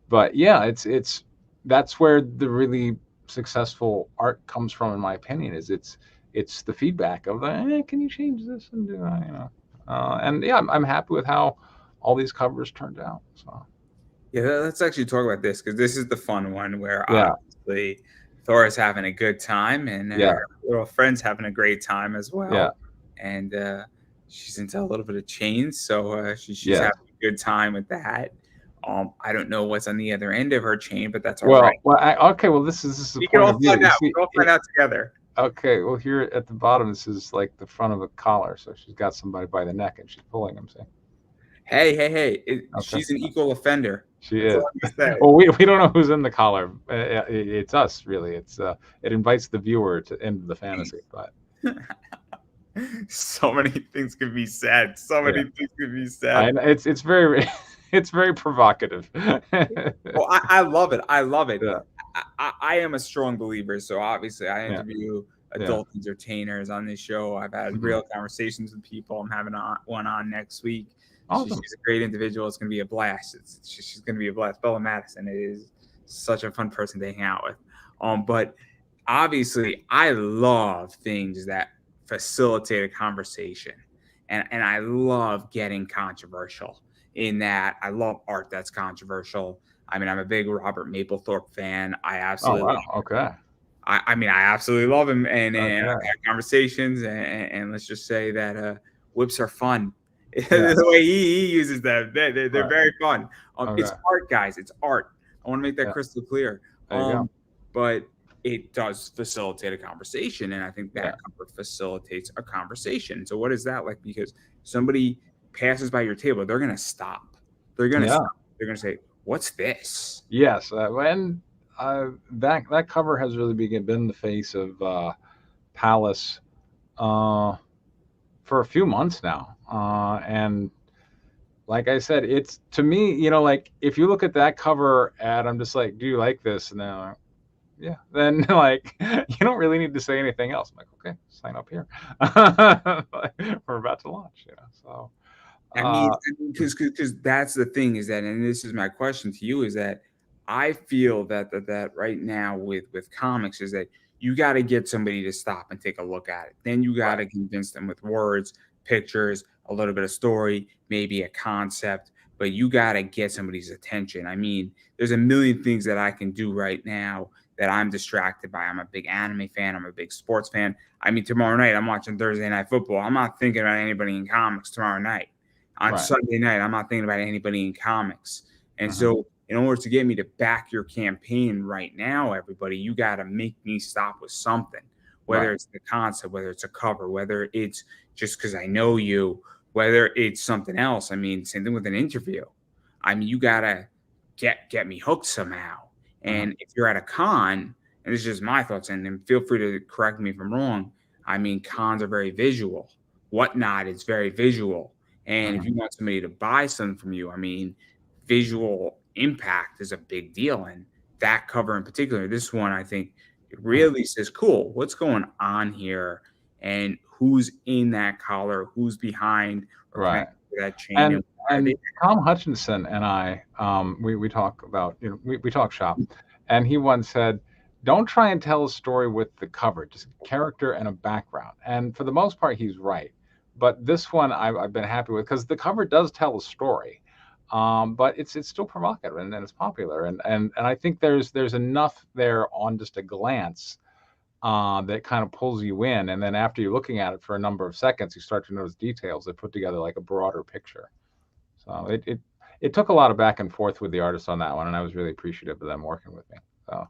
but yeah, it's that's where the really successful art comes from, in my opinion. Is it's the feedback of the can you change this and do that, and yeah, I'm happy with how all these covers turned out. So Yeah, let's actually talk about this because this is the fun one where yeah, obviously Thora's having a good time and yeah, her little friend's having a great time as yeah, well. And she's into a little bit of change, so she's yes. having a good time with that. I don't know what's on the other end of her chain, but that's all right. Okay. Well, this is a We can point all of view. find You out. see, We'll all find out together. okay. Well, here at the bottom, this is like the front of a collar. So she's got somebody by the neck and she's pulling him. See? Hey, hey, hey! Okay. She's an equal offender. She That's is. all I'm gonna Well, we don't know who's in the collar. It's us, really. It invites the viewer to into the fantasy. But say. So many things can be said. So yeah, many things can be said. it's very it's very provocative. Well, I love it. I love it. Yeah, I am a strong believer. So obviously, I yeah, interview yeah. adult entertainers on this show. I've had Mhm. real conversations with people. I'm having one on next week. Awesome. She's a great individual. It's going to be a blast. She's going to be a blast. Bella Madison is such a fun person to hang out with. But obviously, I love things that facilitate a conversation, and I love getting controversial. In that, I love art that's controversial. I mean, I'm a big Robert Mapplethorpe fan. Oh wow. Okay. I mean, I absolutely love him, and I've Okay. had conversations, and let's just say that whips are fun. Yeah. The way he uses them, they're Right. very fun. It's Okay. art, guys. It's art. I want to make that Yeah. crystal clear. There you go. But it does facilitate a conversation, and I think Yeah. that cover facilitates a conversation. So, what is that like? Because somebody passes by your table, they're gonna stop. They're gonna Yeah. stop. They're gonna say, "What's this?" Yes. And that cover has really been the face of Palace uh, for a few months now, and like I said, it's to me, like if you look at that cover ad, I'm just like, do you like this? And then like, yeah, then like you don't really need to say anything else. I'm like, okay, sign up here. We're about to launch, So I mean, uh, because that's the thing is that, and this is my question to you, is that I feel that right now with comics is that you got to get somebody to stop and take a look at it. Then you got right, to convince them with words, pictures, a little bit of story, maybe a concept, but you got to get somebody's attention. I mean, there's a million things that I can do right now that I'm distracted by. I'm a big anime fan. I'm a big sports fan. I mean, tomorrow night I'm watching Thursday Night Football. I'm not thinking about anybody in comics tomorrow night. On right, Sunday night, I'm not thinking about anybody in comics. And uh-huh, so, in order to get me to back your campaign right now, everybody, you got to make me stop with something, right, whether it's the concept, whether it's a cover, whether it's just because I know you, whether it's something else. I mean, same thing with an interview. I mean, you got to get me hooked somehow. uh-huh, And if you're at a con, and this is just my thoughts, and feel free to correct me if I'm wrong. I mean, cons are very visual. Whatnot is very visual. And if uh-huh, you want somebody to buy something from you, I mean, visual impact is a big deal. And that cover in particular, this one, I think it uh-huh. really says, cool, what's going on here? And who's in that collar? Who's behind or Right. connected to that chain? And And why are they? Tom Hutchinson and I, we talk about, we talk shop, and he once said, "Don't try and tell a story with the cover, just character and a background." And for the most part, he's right. But this one I've been happy with because the cover does tell a story, but it's still provocative and it's popular, and I think there's enough there on just a glance that kind of pulls you in, and then after you're looking at it for a number of seconds, you start to notice details that put together like a broader picture. So it took a lot of back and forth with the artist on that one, and I was really appreciative of them working with me. So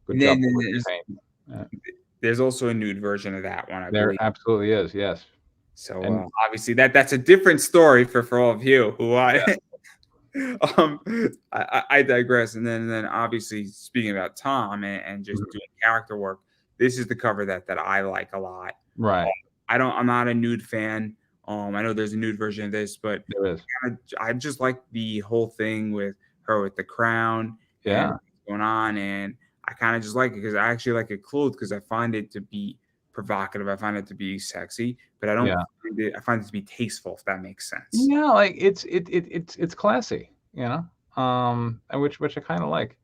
good And job then with your paint. Yeah. there's also a nude version of that one, I There believe. absolutely is, yes. So And obviously that's a different story for all of you who I yes, um I digress. And then obviously speaking about Tom and just mhm, doing character work, this is the cover that I like a lot. right, I'm not a nude fan. I know there's a nude version of this, but there is. I just like the whole thing with her with the crown and Yeah, what's going on, and I kind of just like it because I actually like it clothed because I find it to be provocative. I find it to be sexy, but I don't yeah. find it. I find it to be tasteful, if that makes sense. Yeah, like it's classy. you know, and which I kind of like.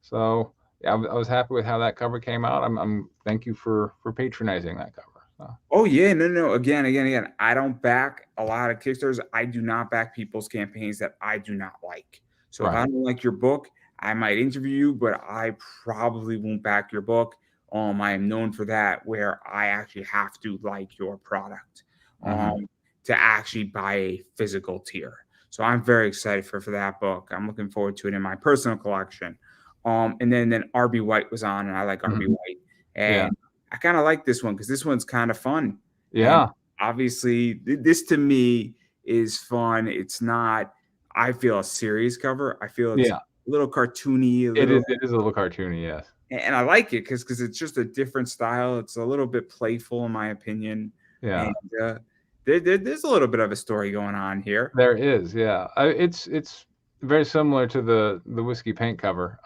So yeah, I was happy with how that cover came out. I'm thank you for patronizing that cover. So. Oh yeah, no, no. Again. I don't back a lot of Kickstarters. I do not back people's campaigns that I do not like. So if Right. I don't like your book, I might interview you, but I probably won't back your book. I am known for that, where I actually have to like your product, Mm-hmm. to actually buy a physical tier. So I'm very excited for that book. I'm looking forward to it in my personal collection. And then RB White was on, and I like RB Mm-hmm. White, Yeah. and I kind of like this one because this one's kind of fun. And Yeah. obviously, this to me is fun. It's not, I feel, a serious cover. I feel it's Yeah. a little cartoony, a It little, is. It is a little cartoony. Yes. and I like it because it's just a different style. It's a little bit playful, in my opinion. And Yeah. there's a little bit of a story going on here. There is. Yeah. It's very similar to the whiskey paint cover.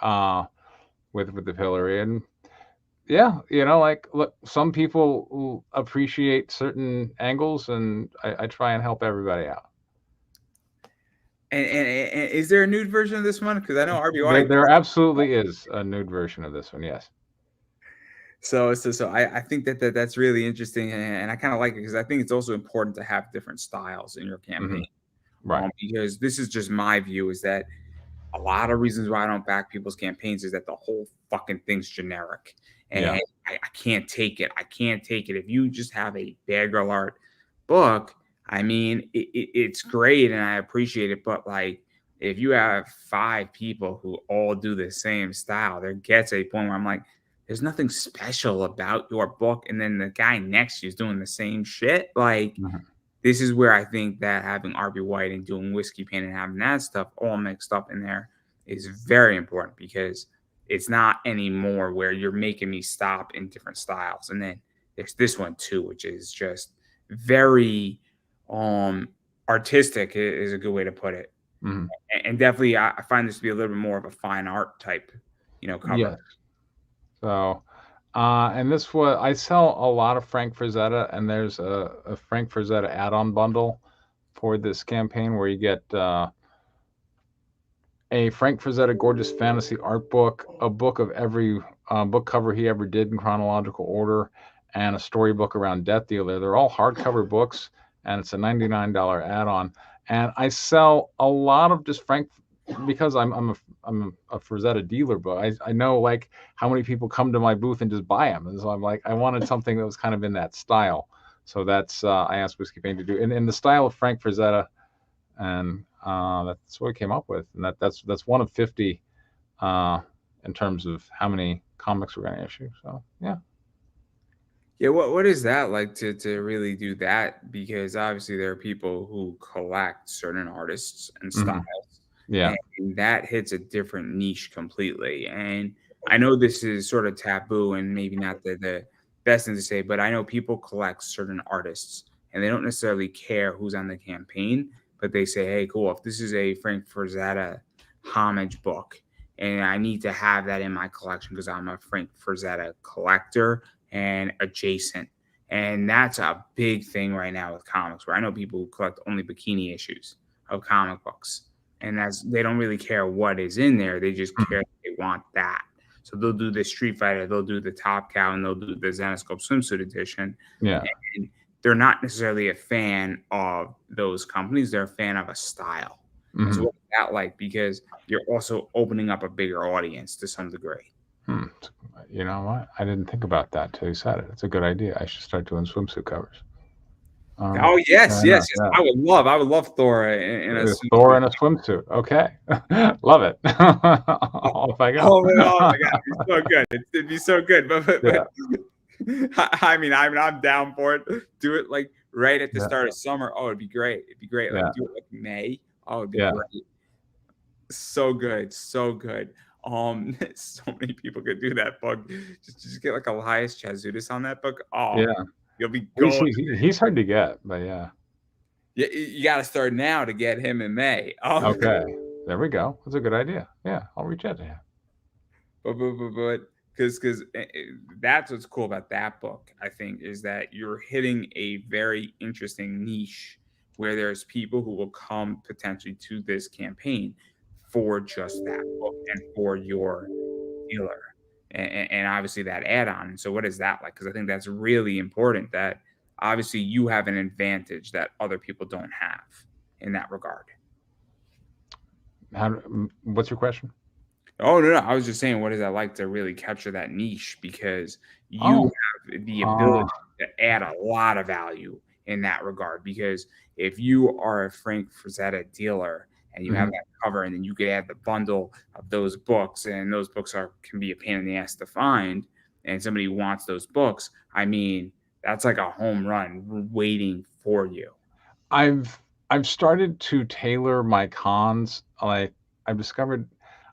With the pillory and yeah, like look, some people will appreciate certain angles, and I try and help everybody out. And is there a nude version of this one? Because I know RBY. There absolutely is a nude version of this one. Yes. So I think that's really interesting, and I kind of like it because I think it's also important to have different styles in your Hmm. campaign. Right. Because this is just my view, is that a lot of reasons why I don't back people's campaigns is that the whole fucking thing's generic, Yeah. and I can't take it. I can't take it. If you just have a bad girl art book, I mean, it's great and I appreciate it, but like, if you have 5 people who all do the same style, there gets a point where I'm like, there's nothing special about your book, and then the guy next to you is doing the same shit. Like, Hmm. this is where I think that having RB White and doing whiskey paint and having that stuff all mixed up in there is very important, because it's not anymore where you're making me stop in different styles. And then there's this one too, which is just very um artistic, is a good way to put it. Hmm. And definitely I find this to be a little bit more of a fine art type, cover. Yes. So, and this was I sell a lot of Frank Frazetta, and there's a Frank Frazetta add-on bundle for this campaign where you get a Frank Frazetta Gorgeous Fantasy art book, a book of every book cover he ever did in chronological order, and a storybook around Death Dealer. They're all hardcover books, and it's a $99 add-on. And I sell a lot of just Frank because I'm a Frazetta dealer, but I know like how many people come to my booth and just buy them, and so I'm like I wanted something that was kind of in that style. So that's I asked Whiskey Paint to do in the style of Frank Frazetta, and that's what we came up with. And that's one of 50 uh, in terms of how many comics we're going to issue. So yeah. Yeah, what is that like to really do that? Because obviously there are people who collect certain artists and Hmm. styles, Yeah. and that hits a different niche completely. And I know this is sort of taboo and maybe not the best thing to say, but I know people collect certain artists and they don't necessarily care who's on the campaign, but they say, "Hey, cool, if this is a Frank Frazetta homage book, and I need to have that in my collection because I'm a Frank Frazetta collector and adjacent." And that's a big thing right now with comics, where I know people who collect only bikini issues of comic books. And that's, they don't really care what is in there. They just Mhm. care that they want that. So they'll do the Street Fighter, they'll do the Top Cow, and they'll do the Zenoscope Swimsuit Edition. Yeah. And they're not necessarily a fan of those companies. They're a fan of a style. And so Hmm. what's that like? Because you're also opening up a bigger audience to some degree. Hmm. You know what? I didn't think about that till you said it. It's a good idea. I should start doing swimsuit covers. Oh yes, Fair yes, enough. yes. Yeah. I would love Thor in a Thor swimsuit. in a swimsuit. Okay. Love it. Oh, Off I go. oh my god, it'd be so good. It'd be so good. Yeah. I'm down for it. Do it like right at the Yeah. start of summer. Oh, it'd be great. It'd be great. Like Yeah. do it like May. Oh, it'd be Yeah. great. So good, so good. So many people could do that book. Just get like Elias Chazudis on that book. Oh, Yeah. you'll be He's, going. he's hard to get, but yeah. You got to start now to get him in May. Oh, Okay. There we go. That's a good idea. Yeah. I'll reach out to him. but because that's what's cool about that book, I think, is that you're hitting a very interesting niche where there's people who will come potentially to this campaign for just that book and for your dealer, and obviously that add-on. And so what is that like? Because I think that's really important that obviously you have an advantage that other people don't have in that regard. What's your question? Oh, no, no, I was just saying, what is that like to really capture that niche? Because you Oh, have the uh, ability to add a lot of value in that regard. Because if you are a Frank Frazetta dealer and you have mhm. that cover, and then you could add the bundle of those books, and those books are can be a pain in the ass to find, and somebody wants those books, I mean, that's like a home run waiting for you. I've I've started to tailor my cons. Like I've discovered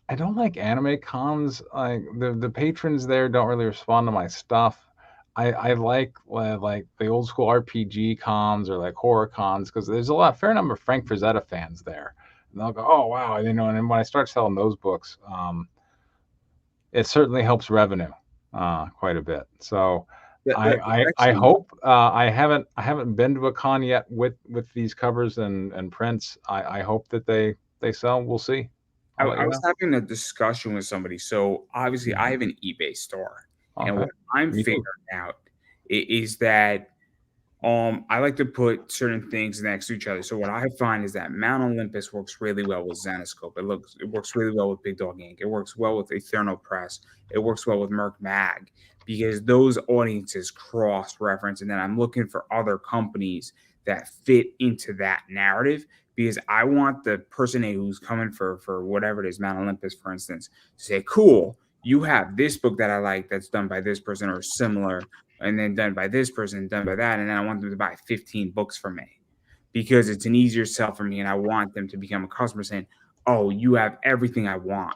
I don't like anime cons. Like the patrons there don't really respond to my stuff. I like like the old school RPG cons or like horror cons because there's fair number of Frank Frazetta fans there. And they'll go, oh wow, and then when I start selling those books, it certainly helps revenue quite a bit. So That's I actually hope I haven't been to a con yet with these covers and prints. I hope that they sell. We'll see. I'll let I you was know. having a discussion with somebody. So obviously, I Mhm. have an eBay store, and Okay. what I'm Me figuring too. out is that I like to put certain things next to each other. So what I find is that Mount Olympus works really well with Zenoscope. It works really well with Big Dog Ink. It works well with Eterno Press. It works well with Merc Mag because those audiences cross reference. And then I'm looking for other companies that fit into that narrative because I want the person who's coming for whatever it is, Mount Olympus, for instance, to say, "Cool, you have this book that I like that's done by this person or similar." And then done by this person, done by that. And then I want them to buy 15 books from me because it's an easier sell for me. And I want them to become a customer saying, oh, you have everything I want.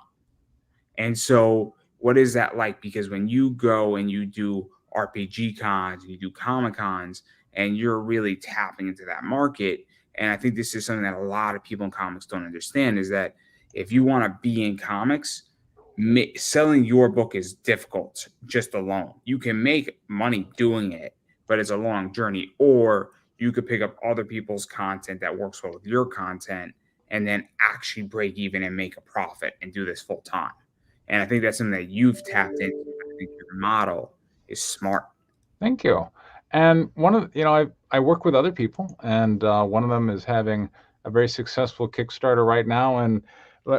And so, what is that like? Because when you go and you do RPG cons, you do Comic Cons, and you're really tapping into that market. And I think this is something that a lot of people in comics don't understand is that if you want to be in comics, selling your book is difficult just alone. You can make money doing it, but it's a long journey. Or you could pick up other people's content that works well with your content and then actually break even and make a profit and do this full time. And I think that's something that you've tapped into. I think your model is smart. Thank you. And one of I work with other people, and one of them is having a very successful Kickstarter right now. And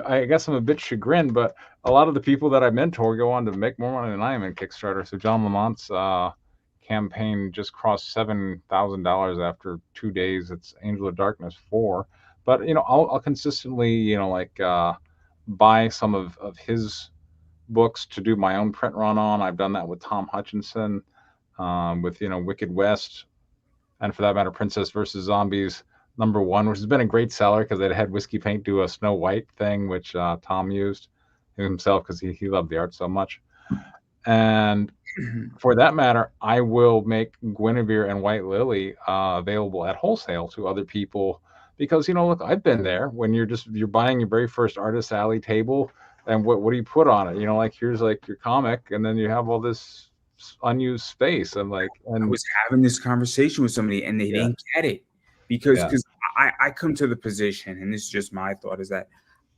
I guess I'm a bit chagrined, but a lot of the people that I mentor go on to make more money than I am in Kickstarter. So John Lamont's campaign just crossed $7,000 after 2 days. It's Angel of Darkness 4. But I'll consistently buy some of his books to do my own print run on. I've done that with Tom Hutchinson, with Wicked West, and for that matter, Princess versus Zombies #1, which has been a great seller because it had Whiskey Paint do a Snow White thing, which Tom used himself because he loved the art so much. And for that matter, I will make Guinevere and White Lily available at wholesale to other people because look, I've been there when you're buying your very first Artist Alley table, and what do you put on it? Like here's like your comic, and then you have all this unused space, and I was having this conversation with somebody and they yeah, didn't get it because yeah, I come to the position, and this is just my thought, is that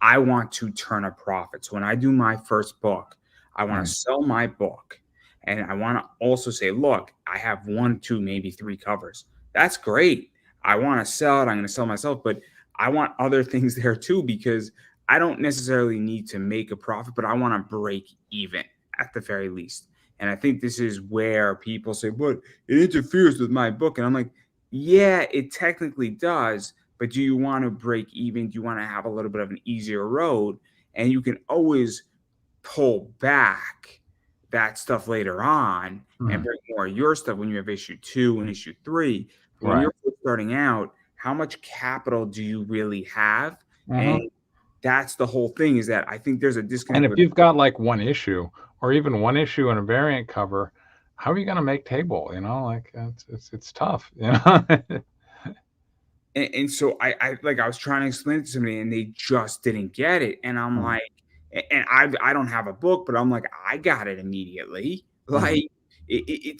I want to turn a profit. So when I do my first book, I want to mm, sell my book and I want to also say, look, I have one, two, maybe three covers. That's great. I want to sell it. I'm going to sell myself, but I want other things there too because I don't necessarily need to make a profit, but I want to break even at the very least. And I think this is where people say, but it interferes with my book. And I'm like, yeah, it technically does. But do you want to break even? Do you want to have a little bit of an easier road? And you can always pull back that stuff later on and mm, bring more of your stuff when you have issue 2 and issue 3. But when right. you're first starting out, how much capital do you really have? And Hmm. that's the whole thing, is that I think there's a And disconnect if with. you've got like one issue or even one issue and a variant cover, how are you going to make table? Like it's tough. And so I like I was trying to explain it to somebody and they just didn't get it. And I'm Mm, like, and I don't have a book, but I'm like, I got it immediately. mm. Like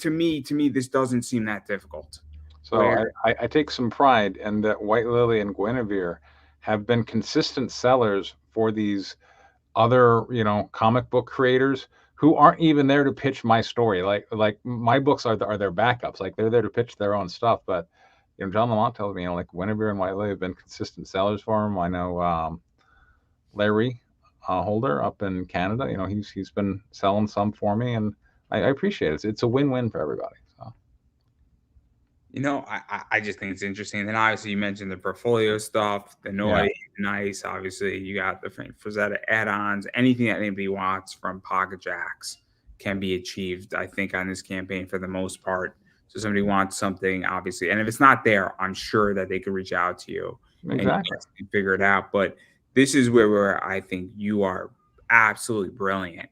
to me, this doesn't seem that difficult. So Where I take some pride in that White Lily and Guinevere have been consistent sellers for these other, comic book creators who aren't even there to pitch my story. Like my books are their backups. Like they're there to pitch their own stuff. But John Lamont tells me, like Guinevere and Whiteley have been consistent sellers for him. I know Larry Holder up in Canada. He's been selling some for me, and I appreciate it. It's a win-win for everybody. So I just think it's interesting. And then obviously you mentioned the portfolio stuff, the yeah, noise, nice. Obviously, you got the Frank Frazetta add-ons. Anything that anybody wants from Pocket Jacks can be achieved, I think, on this campaign for the most part. So somebody wants something, obviously, and if it's not there, I'm sure that they could reach out to you and you exactly. guys can figure it out. But this is where I think you are absolutely brilliant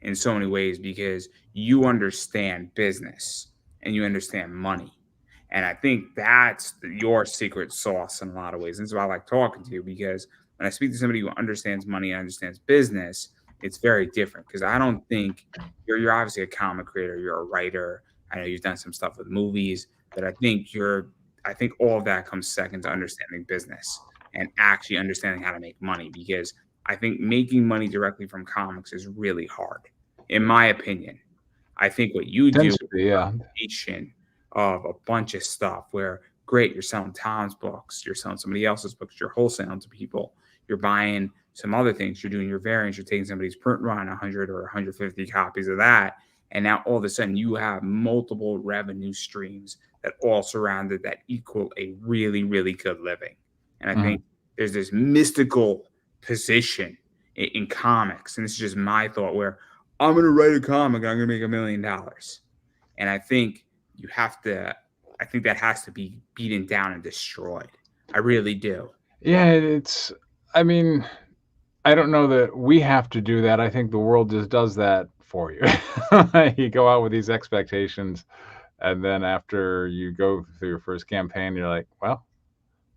in so many ways because you understand business and you understand money. And I think that's your secret sauce in a lot of ways. And this is why I like talking to you because when I speak to somebody who understands money and understands business, it's very different. Because I don't think you're obviously a comic creator, you're a writer. I know you've done some stuff with movies, but I think all of that comes second to understanding business and actually understanding how to make money. Because I think making money directly from comics is really hard, in my opinion. I think what you do Tends to be, yeah. combination of a bunch of stuff where great, you're selling Tom's books, you're selling somebody else's books, you're wholesaling to people, you're buying some other things, you're doing your variants, you're taking somebody's print run, 100 or 150 copies of that. And now all of a sudden you have multiple revenue streams that all surrounded that equal a really, really good living. And I Mhm. think there's this mystical position in comics. And this is just my thought where I'm going to write a comic and I'm going to make $1 million. And I think that has to be beaten down and destroyed. I really do. Yeah, I mean, I don't know that we have to do that. I think the world just does that for you. You go out with these expectations, and then after you go through your first campaign, you're like, well,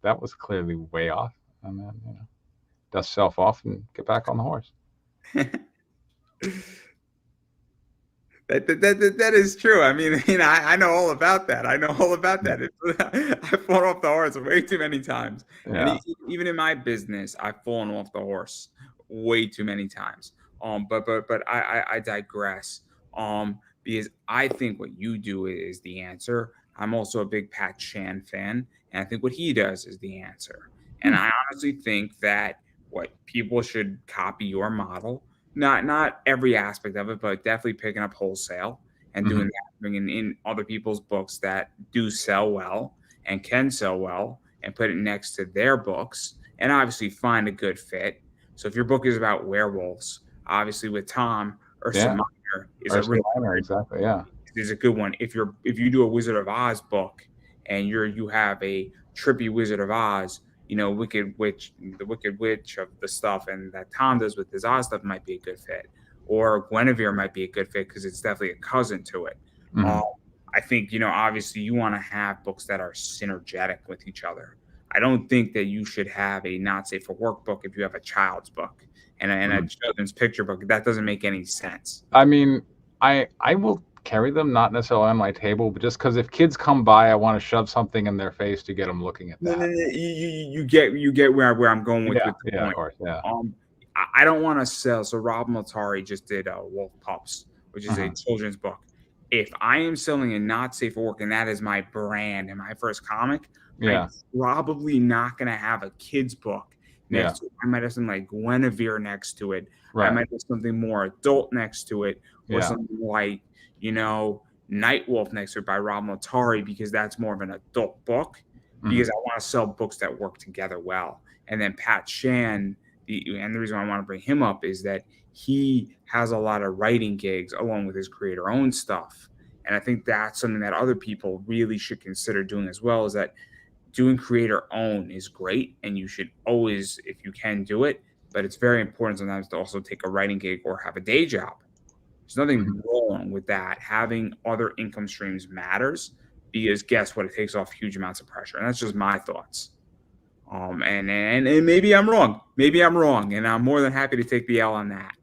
that was clearly way off. And then, dust yourself off and get back on the horse. That is true. I know all about that. I know all about that. I've fallen off the horse way too many times, and Yeah. even in my business, I've fallen off the horse way too many times. But I digress. Because I think what you do is the answer. I'm also a big Pat Shan fan, and I think what he does is the answer. And Hmm. I honestly think that what people should copy your model, not every aspect of it, but definitely picking up wholesale and doing Mhm. that, bringing in other people's books that do sell well and can sell well, and put it next to their books, and obviously find a good fit. So if your book is about werewolves, obviously with Tom, Ursa Yeah. Minor is a Ursa really Minor, exactly. Yeah. is a good one. If you do a Wizard of Oz book and you have a trippy Wizard of Oz, the Wicked Witch of the stuff, and that Tom does with his Oz stuff might be a good fit. Or Guinevere might be a good fit because it's definitely a cousin to it. Um, Mhm. I think obviously you want to have books that are synergetic with each other. I don't think that you should have a not safe for work book if you have a child's book and a Mhm. children's picture book. That doesn't make any sense. I mean, I will carry them, not necessarily on my table, but just because if kids come by, I want to shove something in their face to get them looking at No, no, that. no. You get where I'm going with Yeah. the Yeah. Of point. course. Yeah. I don't want to sell. So Rob Matari just did Wolf Pups, which is a Mhm. children's book. If I am selling a not safe for work and that is my brand and my first comic, I'm Yeah. probably not going to have a kid's book Yeah. next to it. I might have something like Guinevere next to it. I Right. might have something more adult next to it, or Yeah. something like Nightwolf next to it by Rob Matari because that's more of an adult book because Mhm. I want to sell books that work together well. And then Pat Shan, and the reason why I want to bring him up is that he has a lot of writing gigs along with his creator owned stuff. And I think that's something that other people really should consider doing as well is that doing creator own is great and you should always, if you can, do it. But it's very important sometimes to also take a writing gig or have a day job. There's Mhm. nothing wrong with that. Having other income streams matters because guess what? It takes off huge amounts of pressure. And that's just my thoughts. And maybe I'm wrong. Maybe I'm wrong. And I'm more than happy to take the L on that.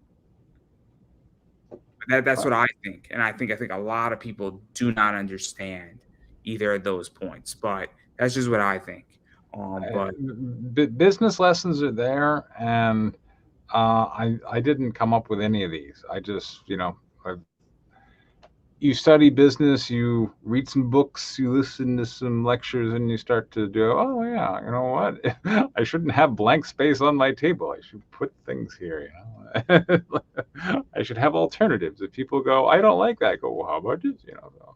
But that's what I think. And I think a lot of people do not understand either of those points. But that's just what I think. But Business lessons are there, and I didn't come up with any of these. I just, you study business, you read some books, you listen to some lectures, and you start to do, oh yeah, you know what? I shouldn't have blank space on my table. I should put things here, I should have alternatives. If people go, I don't like that, I go, well, how about this? So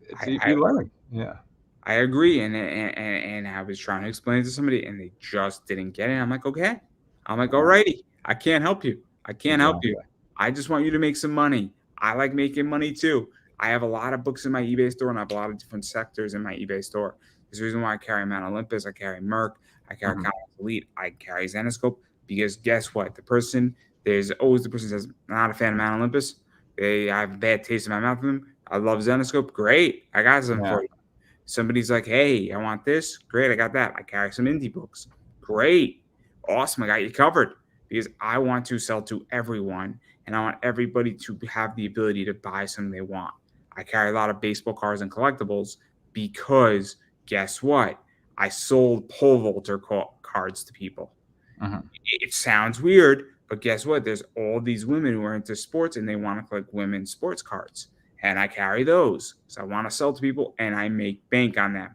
it's I you learn. Yeah. I agree, and I was trying to explain it to somebody, and they just didn't get it. I'm like, okay. I'm like, alrighty. I can't help you. I can't help you. Exactly. I just want you to make some money. I like making money too. I have a lot of books in my eBay store, and I have a lot of different sectors in my eBay store. There's a reason why I carry Mount Olympus, I carry Merc, I carry Mhm. Comics Elite, I carry Zenoscope, because guess what? There's always the person that says, not a fan of Mount Olympus. I have a bad taste in my mouth of them. I love Zenoscope. Great. I got some Yeah. for you. Somebody's like, hey, I want this. Great, I got that. I carry some indie books. Great. Awesome. I got you covered because I want to sell to everyone and I want everybody to have the ability to buy something they want. I carry a lot of baseball cards and collectibles because guess what? I sold Poulter cards to people. Mhm. It sounds weird, but guess what? There's all these women who are into sports and they want to collect women's sports cards. And I carry those. So I want to sell to people and I make bank on them.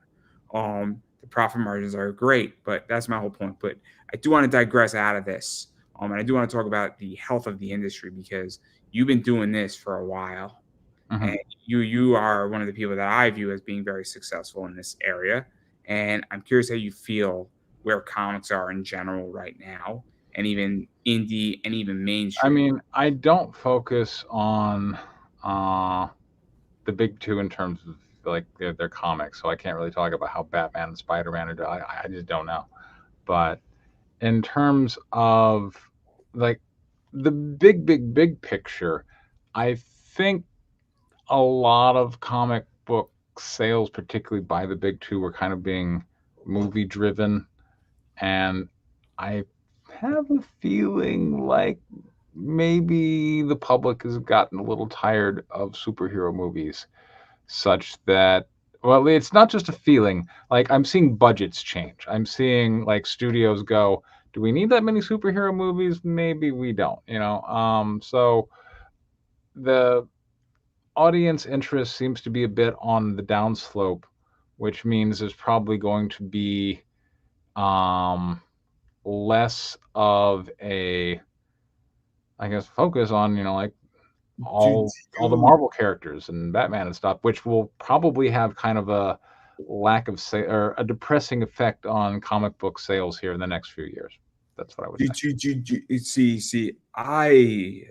The profit margins are great, but that's my whole point. But I do want to digress out of this. And I do want to talk about the health of the industry because you've been doing this for a while. And Mhm. you are one of the people that I view as being very successful in this area. And I'm curious how you feel where comics are in general right now, and even indie and even I mainstream. mean, I don't focus on uh, the big two in terms of like their comics, so I can't really talk about how Batman and Spider-Man are doing. I just don't know. But in terms of like the big picture, I think a lot of comic book sales, particularly by the big two, were kind of being movie driven, and I have a feeling like maybe the public has gotten a little tired of superhero movies, such that, well, it's not just a feeling. Like, I'm seeing budgets change. I'm seeing like studios go, do we need that many superhero movies? Maybe we don't, so the audience interest seems to be a bit on the downslope, which means there's probably going to be um less of a, I guess, focus on, like Do all the you Marvel characters and Batman and stuff, which will probably have kind of a lack of or a depressing effect on comic book sales here in the next few years. That's what I would say. see? I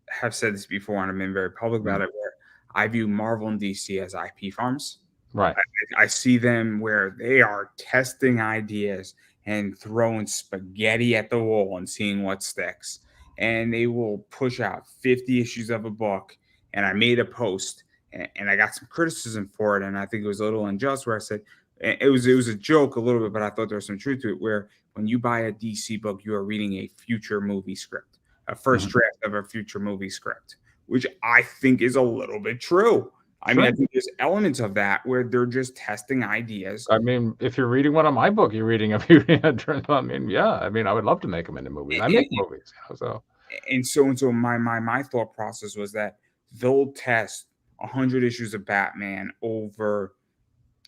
have said this before, and I've been very public Mm. about it. Where I view Marvel and DC as IP farms. Right. I see them where they are testing ideas and throwing spaghetti at the wall and seeing what sticks. And they will push out 50 issues of a book. And I made a post and I got some criticism for it. And I think it was a little unjust where I said it was a joke a little bit, but I thought there was some truth to it. Where when you buy a DC book, you are reading a future movie script, a first Mhm. draft of a future movie script, which I think is a little bit true. I mean, I Sure. think there's elements of that where they're just testing ideas. I mean, if you're reading one of my book, you're reading a few. I mean, yeah. I mean, I would love to make them into movies. I And, make movies, so. and so my thought process was that they'll test 100 issues of Batman over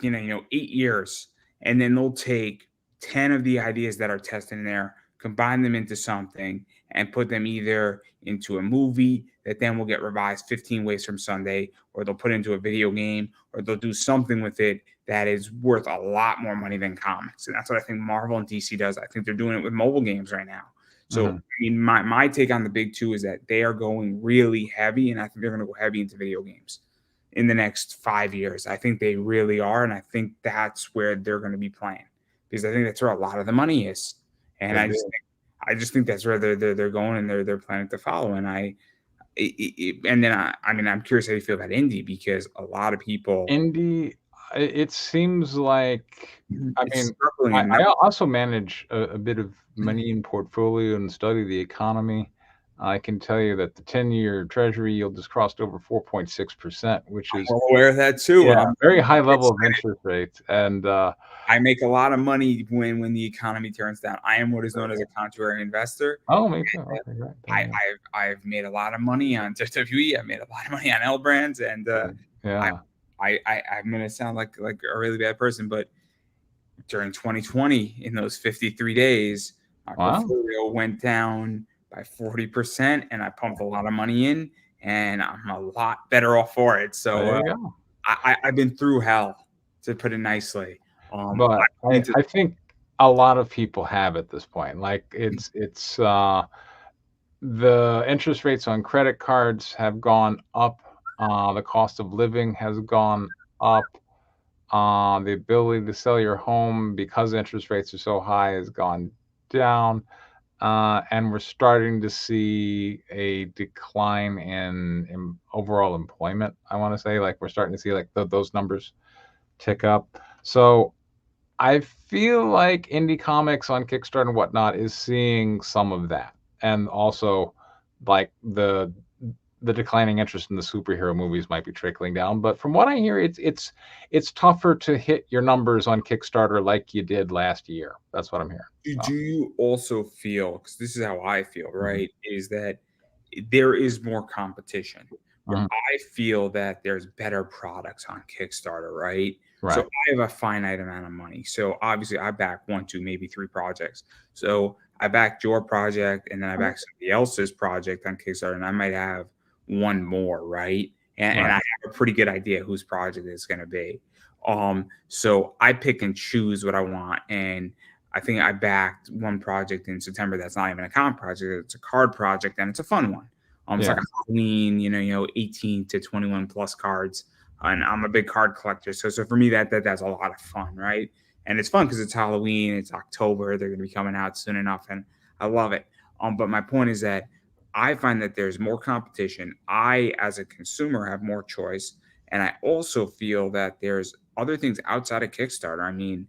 8 years, and then they'll take 10 of the ideas that are tested in there, combine them into something, and put them either into a movie that then will get revised 15 ways from Sunday, or they'll put it into a video game, or they'll do something with it that is worth a lot more money than comics. And that's what I think Marvel and DC does. I think they're doing it with mobile games right now. So, Mhm. I mean, my take on the big two is that they are going really heavy, and I think they're going to go heavy into video games in the next 5 years. I think they really are, and I think that's where they're going to be playing because I think that's where a lot of the money is, and Could be. I just think that's where they're going and they're planning to follow. And and then I mean I'm curious how you feel about indie because a lot of people Indie, it seems like, I it's mean, struggling I and not also manage a bit of money in portfolio and study the economy. I can tell you that the 10-year Treasury yield has crossed over 4.6%, which is, I'm aware of that too. yeah, very I'm high level of excited. interest rates. And I make a lot of money when the economy turns down. I am what is known as a contrarian investor. oh, me too. Okay, great. There I, you I've made a lot of money on WWE. I've made a lot of money on L brands, and go. I, Yeah. I'm gonna sound like a really bad person, but during 2020, in those 53 days, my Wow. portfolio went down by 40%, and I pumped a lot of money in, and I'm a lot better off for it. So There you go. I've been through hell, to put it nicely. I But need to. I think a lot of people have at this point. Like it's the interest rates on credit cards have gone up. The cost of living has gone up. The ability to sell your home because interest rates are so high has gone down. And we're starting to see a decline in overall employment. I want to say, like, we're starting to see like those numbers tick up. So I feel like indie comics on Kickstarter and whatnot is seeing some of that, and also like the declining interest in the superhero movies might be trickling down. But from what I hear, it's tougher to hit your numbers on Kickstarter like you did last year. That's what I'm hearing. So, Do you also feel, because this is how I feel, mhm, right? Is that there is more competition where mhm, I feel that there's better products on Kickstarter, right? So right. I have a finite amount of money. So obviously I back one, two, maybe three projects. So I backed your project and then I backed somebody else's project on Kickstarter, and I might have one more, right? And Right. I have a pretty good idea whose project it's going to be. So I pick and choose what I want. And I think I backed one project in September that's not even a comic project. It's a card project and it's a fun one. It's like Yeah. a Halloween, 18 to 21 plus cards. And I'm a big card collector. So for me, that's a lot of fun, right? And it's fun because it's Halloween, it's October, they're gonna be coming out soon enough, and I love it. But my point is that I find that there's more competition. I, as a consumer, have more choice. And I also feel that there's other things outside of Kickstarter. I mean,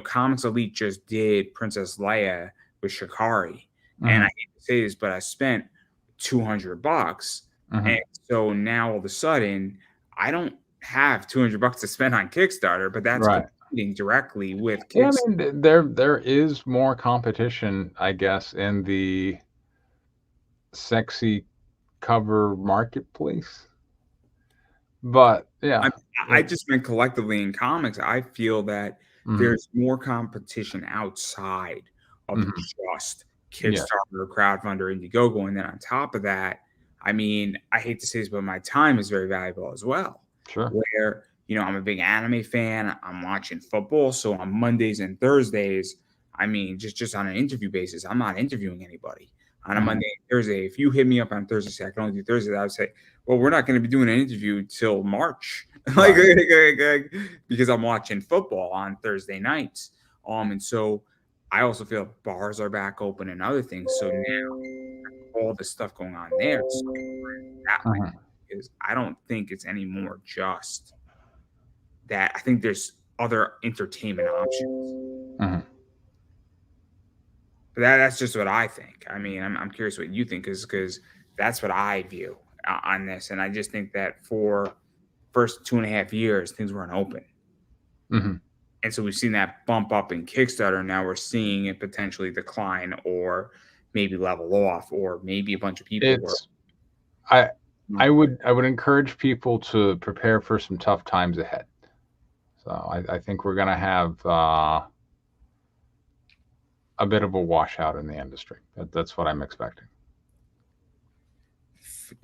Comics Elite just did Princess Leia with Shikari. And I Hmm. hate to say this, but I spent $200. And Hmm. so now all of a sudden, I don't have $200 to spend on Kickstarter, but that's Right. competing directly with Yeah, I Kickstarter. mean, there is more competition, I guess, in the sexy cover marketplace. But yeah, I I it, just meant collectively in comics. I feel that mhm, there's more competition outside of mhm, just yes, Kickstarter, crowdfunder, Indiegogo, and then on top of that, I mean, I hate to say this, but my time is very valuable as well. sure, Where I'm a big anime fan. I'm watching football, so on Mondays and Thursdays, I mean, just on an interview basis, I'm not interviewing anybody on a mhm, Monday and Thursday. If you hit me up on Thursday, say I can only do Thursday, I would say, well, we're not going to be doing an interview till March. like, right, because I'm watching football on Thursday nights. And so I also feel bars are back open and other things. So now all the stuff going on there, so that way, mhm, because I don't think it's anymore just that. I think there's other entertainment options. mhm. But that's just what I think. I mean, I'm curious what you think, because that's what I view on this, and I just think that for first 2.5 years things weren't open. Mhm. And so we've seen that bump up in Kickstarter. Now we're seeing it potentially decline or maybe level off, or maybe a bunch of people were. It's I No. I would encourage people to prepare for some tough times ahead. So I think we're gonna have a bit of a washout in the industry. That's what I'm expecting.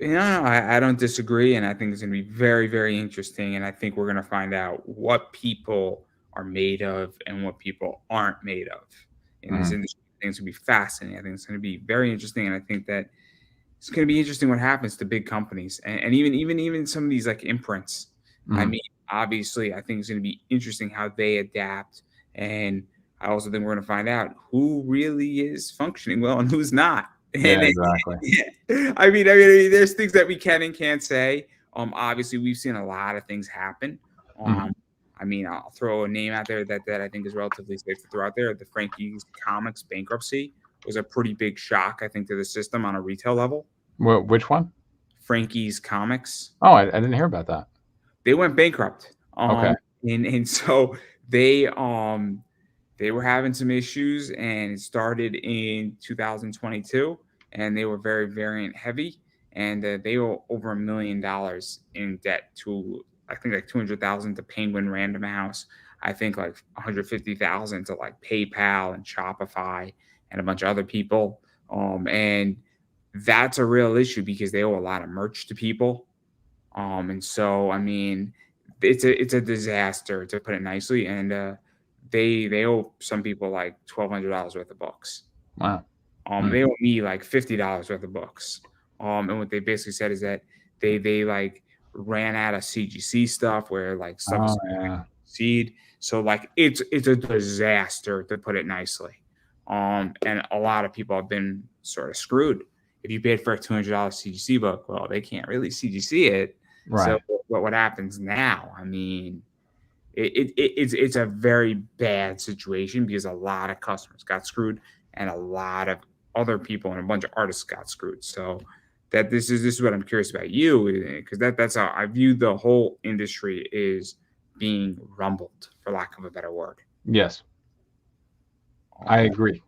I don't disagree. And I think it's going to be very, very interesting. And I think we're going to find out what people are made of and what people aren't made of in this Mhm, industry. I think it's going to be fascinating. I think it's going to be very interesting. And I think that it's going to be interesting what happens to big companies, and even some of these like imprints. I mhm. mean, obviously, I think it's going to be interesting how they adapt, and I also think we're going to find out who really is functioning well and who's not. Yeah, And exactly. yeah, I mean, there's things that we can and can't say. Obviously, we've seen a lot of things happen. Mhm. Um, I mean, I'll throw a name out there that I think is relatively safe to throw out there: the Frankie's Comics bankruptcy was a pretty big shock, I think, to the system on a retail level. Which one? Frankie's Comics. Oh, I didn't hear about that. They went bankrupt. Okay. And so they they were having some issues, and it started in 2022, and they were very variant heavy, and they owe over $1 million in debt to, I think, like 200,000 to Penguin Random House. I think like 150,000 to like PayPal and Shopify and a bunch of other people. And that's a real issue because they owe a lot of merch to people. And so I mean, it's a disaster, to put it nicely. And they owe some people like $1,200 worth of books. Wow. They owe me like $50 worth of books. And what they basically said is that they like ran out of CGC stuff, where like stuff Oh is yeah. seed. So like it's a disaster, to put it nicely. And a lot of people have been sort of screwed. If you paid for a $200 CGC book, well, they can't really CGC it. So Right. what happens now? I mean, it's a very bad situation because a lot of customers got screwed, and a lot of other people and a bunch of artists got screwed. So that this is what I'm curious about you, because that's how I view the whole industry is being rumbled, for lack of a better word. Yes, I Um, agree.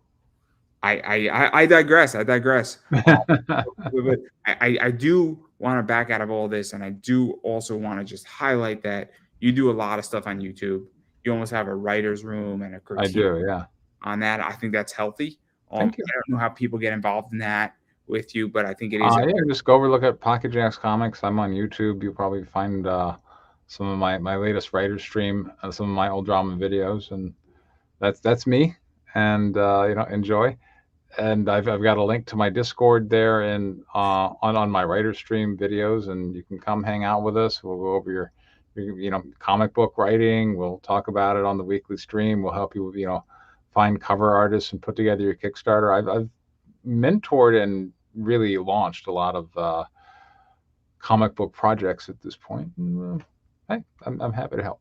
I digress. I digress. But I do want to back out of all this, and I do also want to just highlight that you do a lot of stuff on YouTube. You almost have a writer's room and a I critique do. Yeah. on that. I think that's healthy. Thank you. I don't know how people get involved in that with you, but I think it is a Yeah, just go over look at Pocket Jacks Comics. I'm on YouTube. You'll probably find some of my latest writer stream, some of my old drama videos, and that's me. And enjoy. And I've got a link to my Discord there, and on my writer stream videos, and you can come hang out with us. We'll go over your comic book writing. We'll talk about it on the weekly stream. We'll help you find cover artists and put together your Kickstarter. I've mentored and really launched a lot of comic book projects at this point. And, hey, I'm happy to help.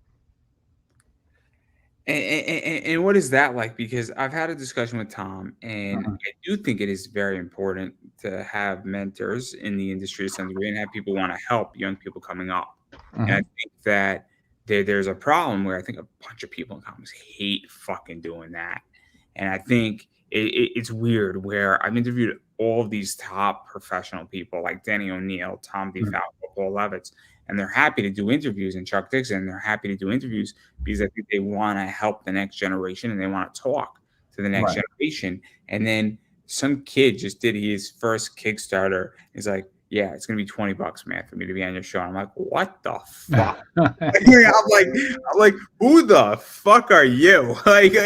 And what is that like? Because I've had a discussion with Tom, and Mhm. I do think it is very important to have mentors in the industry to some degree, and have people want to help young people coming up. And I Mhm. think that there's a problem where I think a bunch of people in comics hate fucking doing that. And I think it's weird, where I've interviewed all of these top professional people like Danny O'Neill, Tom Mhm. DeFalco, Paul Levitz, and they're happy to do interviews, and Chuck Dixon, they're happy to do interviews because I think they want to help the next generation, and they want to talk to the next Right. generation. And then some kid just did his first Kickstarter. He's like, yeah, it's gonna be $20, man, for me to be on your show. And I'm like, what the fuck? I'm like, who the fuck are you? Right.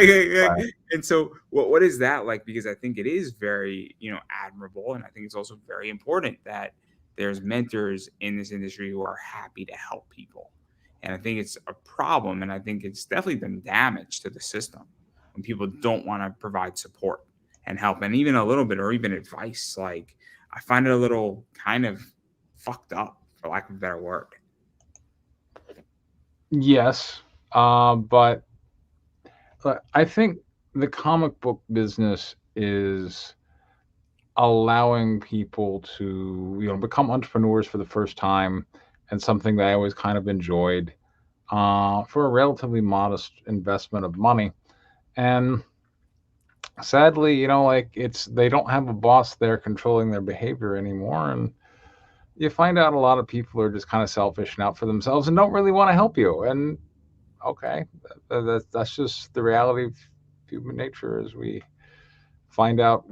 And so what is that like? Because I think it is very, admirable, and I think it's also very important that there's mentors in this industry who are happy to help people. And I think it's a problem, and I think it's definitely done damage to the system when people don't want to provide support and help, and even a little bit, or even advice. Like, I find it a little kind of fucked up, for lack of a better word. Yes, but I think the comic book business is allowing people to become entrepreneurs for the first time, and something that I always kind of enjoyed, for a relatively modest investment of money. And sadly, like they don't have a boss there controlling their behavior anymore, and you find out a lot of people are just kind of selfish and out for themselves and don't really want to help you. And okay, that's just the reality of human nature, as we find out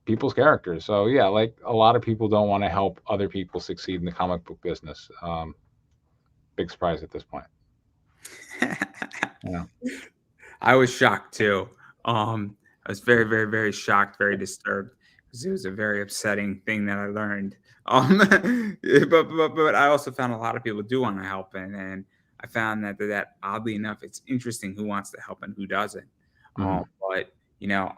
people's characters. So yeah, like a lot of people don't want to help other people succeed in the comic book business. Big surprise at this point. Yeah. I was shocked too. I was very, very, very shocked, very disturbed, because it was a very upsetting thing that I learned. But I also found a lot of people do want to help, and I found that oddly enough, it's interesting who wants to help and who doesn't. Hmm. But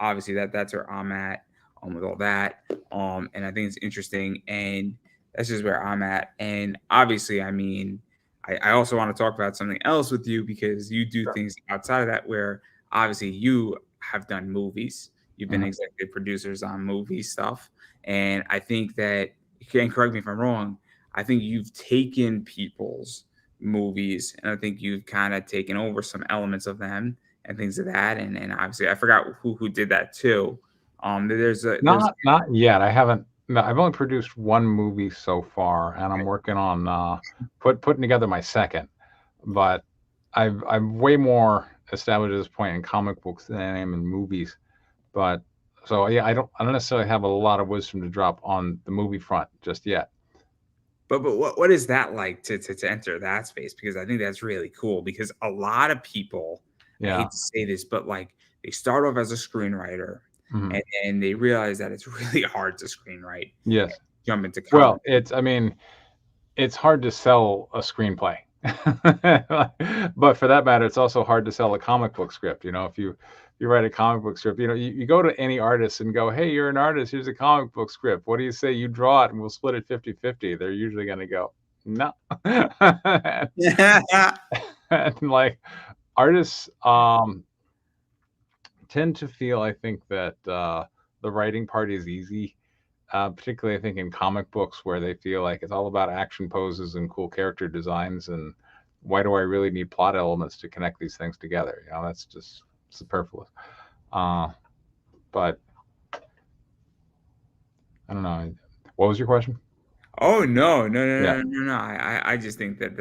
obviously that's where I'm at, with all that. And I think it's interesting, and that's just where I'm at. And obviously, I mean, I also want to talk about something else with you, because you do Sure. things outside of that, where obviously you have done movies, You've been Mhm. executive producers on movie stuff, and I think that you can correct me if I'm wrong. I think you've taken people's movies, and I think you've kind of taken over some elements of them and things of that. And obviously, I forgot who did that too. There's Not yet. I haven't no, I've only produced 1 movie so far, and I'm working on, putting together my second, but I'm way more established at this point in comic books than I am in movies, but so, yeah, I don't necessarily have a lot of wisdom to drop on the movie front just yet. but what is that like to enter that space? Because I think that's really cool because a lot of people, I Yeah. hate to say this, but like they start off as a screenwriter Mhm. and then they realize that it's really hard to screenwrite and Yes. jump into Well, comic. I mean, it's hard to sell a screenplay. But for that matter, it's also hard to sell a comic book script, if you write a comic book script, you go to any artist and go, "Hey, you're an artist, here's a comic book script. What do you say you draw it and we'll split it 50-50?" They're usually gonna go, "No." And, like, artists, tend to feel, I think, that, the writing part is easy, particularly I think in comic books where they feel like it's all about action poses and cool character designs, and why do I really need plot elements to connect these things together? That's just superfluous. Uh, but I don't know. What was your question? Oh, no, no, Yeah, no, no, no, no. I just think that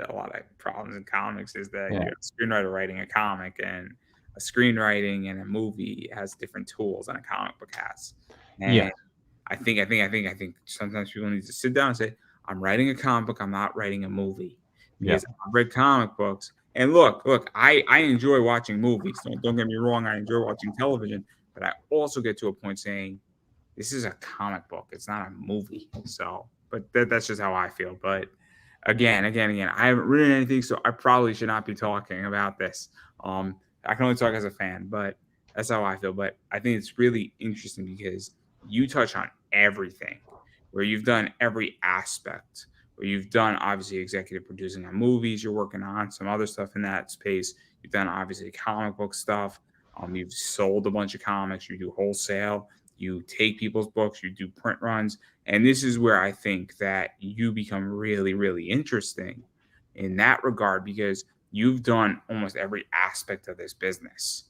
a lot of problems in comics is that you yeah, have a screenwriter writing a comic and a screenwriting and a movie has different tools than a comic book has. yeah, And I think sometimes people need to sit down and say, I'm writing a comic book, I'm not writing a movie. yeah. Because I've read comic books. And look, I enjoy watching movies. Don't get me wrong, I enjoy watching television, but I also get to a point saying this is a comic book. It's not a movie. So, but that's just how I feel. But again, I haven't written anything, so I probably should not be talking about this. I can only talk as a fan, but that's how I feel. But I think it's really interesting because you touch on everything, where you've done every aspect, where you've done obviously executive producing on movies, you're working on some other stuff in that space. You've done obviously comic book stuff. You've sold a bunch of comics. You do wholesale. You take people's books. You do print runs, and this is where I think that you become really, really interesting in that regard because you've done almost every aspect of this business.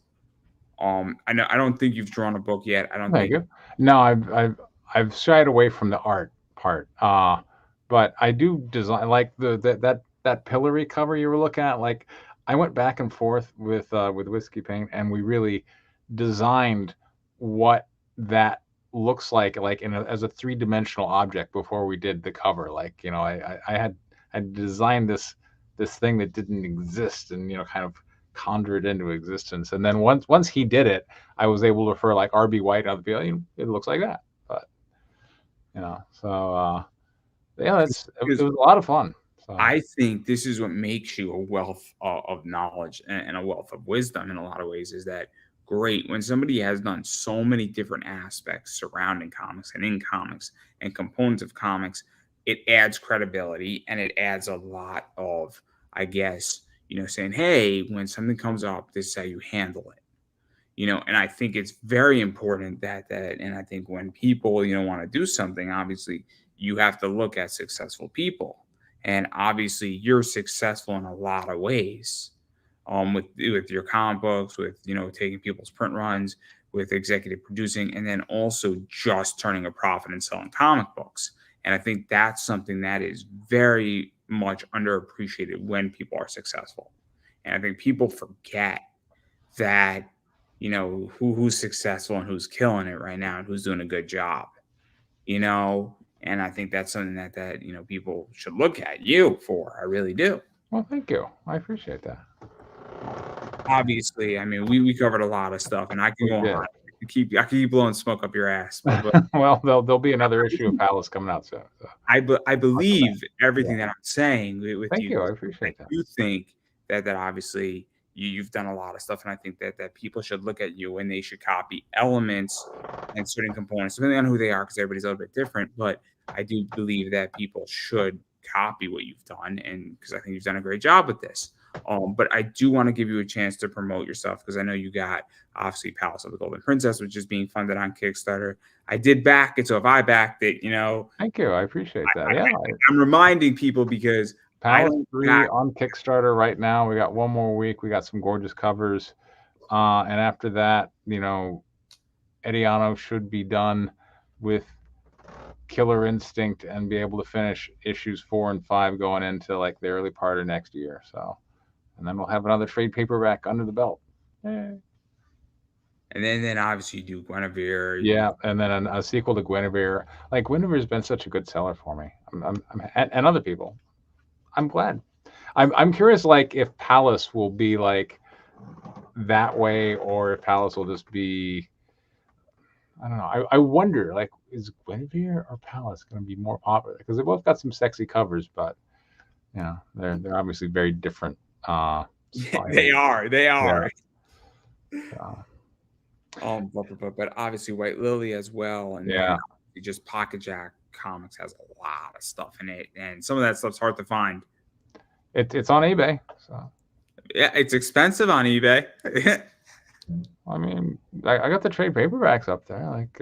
I don't think you've drawn a book yet. I don't Thank think you. No, I've shied away from the art part, but I do design like that pillory cover you were looking at. Like, I went back and forth with whiskey paint, and we really designed what that looks like as a three-dimensional object before we did the cover. Like, I designed this thing that didn't exist, and kind of conjure it into existence. And then once he did it, I was able to refer like RB White and other people. It looks like that, but so yeah, it because was a lot of fun. So I think this is what makes you a wealth of knowledge and a wealth of wisdom in a lot of ways is that great when somebody has done so many different aspects surrounding comics and in comics and components of comics, it adds credibility and it adds a lot of, I guess, saying, hey, when something comes up, this is how you handle it. And I think it's very important and I think when people want to do something, obviously you have to look at successful people, and obviously you're successful in a lot of ways, with your comic books, with taking people's print runs, with executive producing, and then also just turning a profit and selling comic books. And I think that's something that is very much underappreciated when people are successful, and I think people forget that who's successful and who's killing it right now and who's doing a good job, and I think that's something that people should look at you for. I really do. well, thank you. I appreciate that. Obviously, I mean, we covered a lot of stuff, and I can We go on. did. I can keep blowing smoke up your ass, but Well, there'll be another issue of Palace coming out soon. So I watch for that. believe Yeah. everything that I'm saying with Thank you you. I 'cause I appreciate that. do think that obviously you've done a lot of stuff, and I think that people should look at you and they should copy elements and certain components, depending on who they are, because everybody's a little bit different. But I do believe that people should copy what you've done, and because I think you've done a great job with this. But I do want to give you a chance to promote yourself because I know you got obviously Palace of the Golden Princess, which is being funded on Kickstarter. I did back it, so if I backed it, Thank you. I appreciate that. Yeah. I'm reminding people because I Palace don't 3 back. on Kickstarter right now. We got one more week. We got some gorgeous covers. And after that, Ediano should be done with Killer Instinct and be able to finish issues 4 and 5 going into like the early part of next year. So, and then we'll have another trade paperback under the belt. Yay. And then obviously you do Guinevere. Yeah, and then a sequel to Guinevere. Like Guinevere's been such a good seller for me. And other people. I'm glad. I'm curious, like if Palace will be like that way, or if Palace will just be. I don't know. I wonder, like, is Guinevere or Palace going to be more popular? Because they both got some sexy covers, but they're obviously very different. They are. They Yeah. are. But obviously White Lily as well, and then just Pocket Jack Comics has a lot of stuff in it, and some of that stuff's hard to find. It's on eBay, so yeah, it's expensive on eBay. I mean, I got the trade paperbacks up there. Like,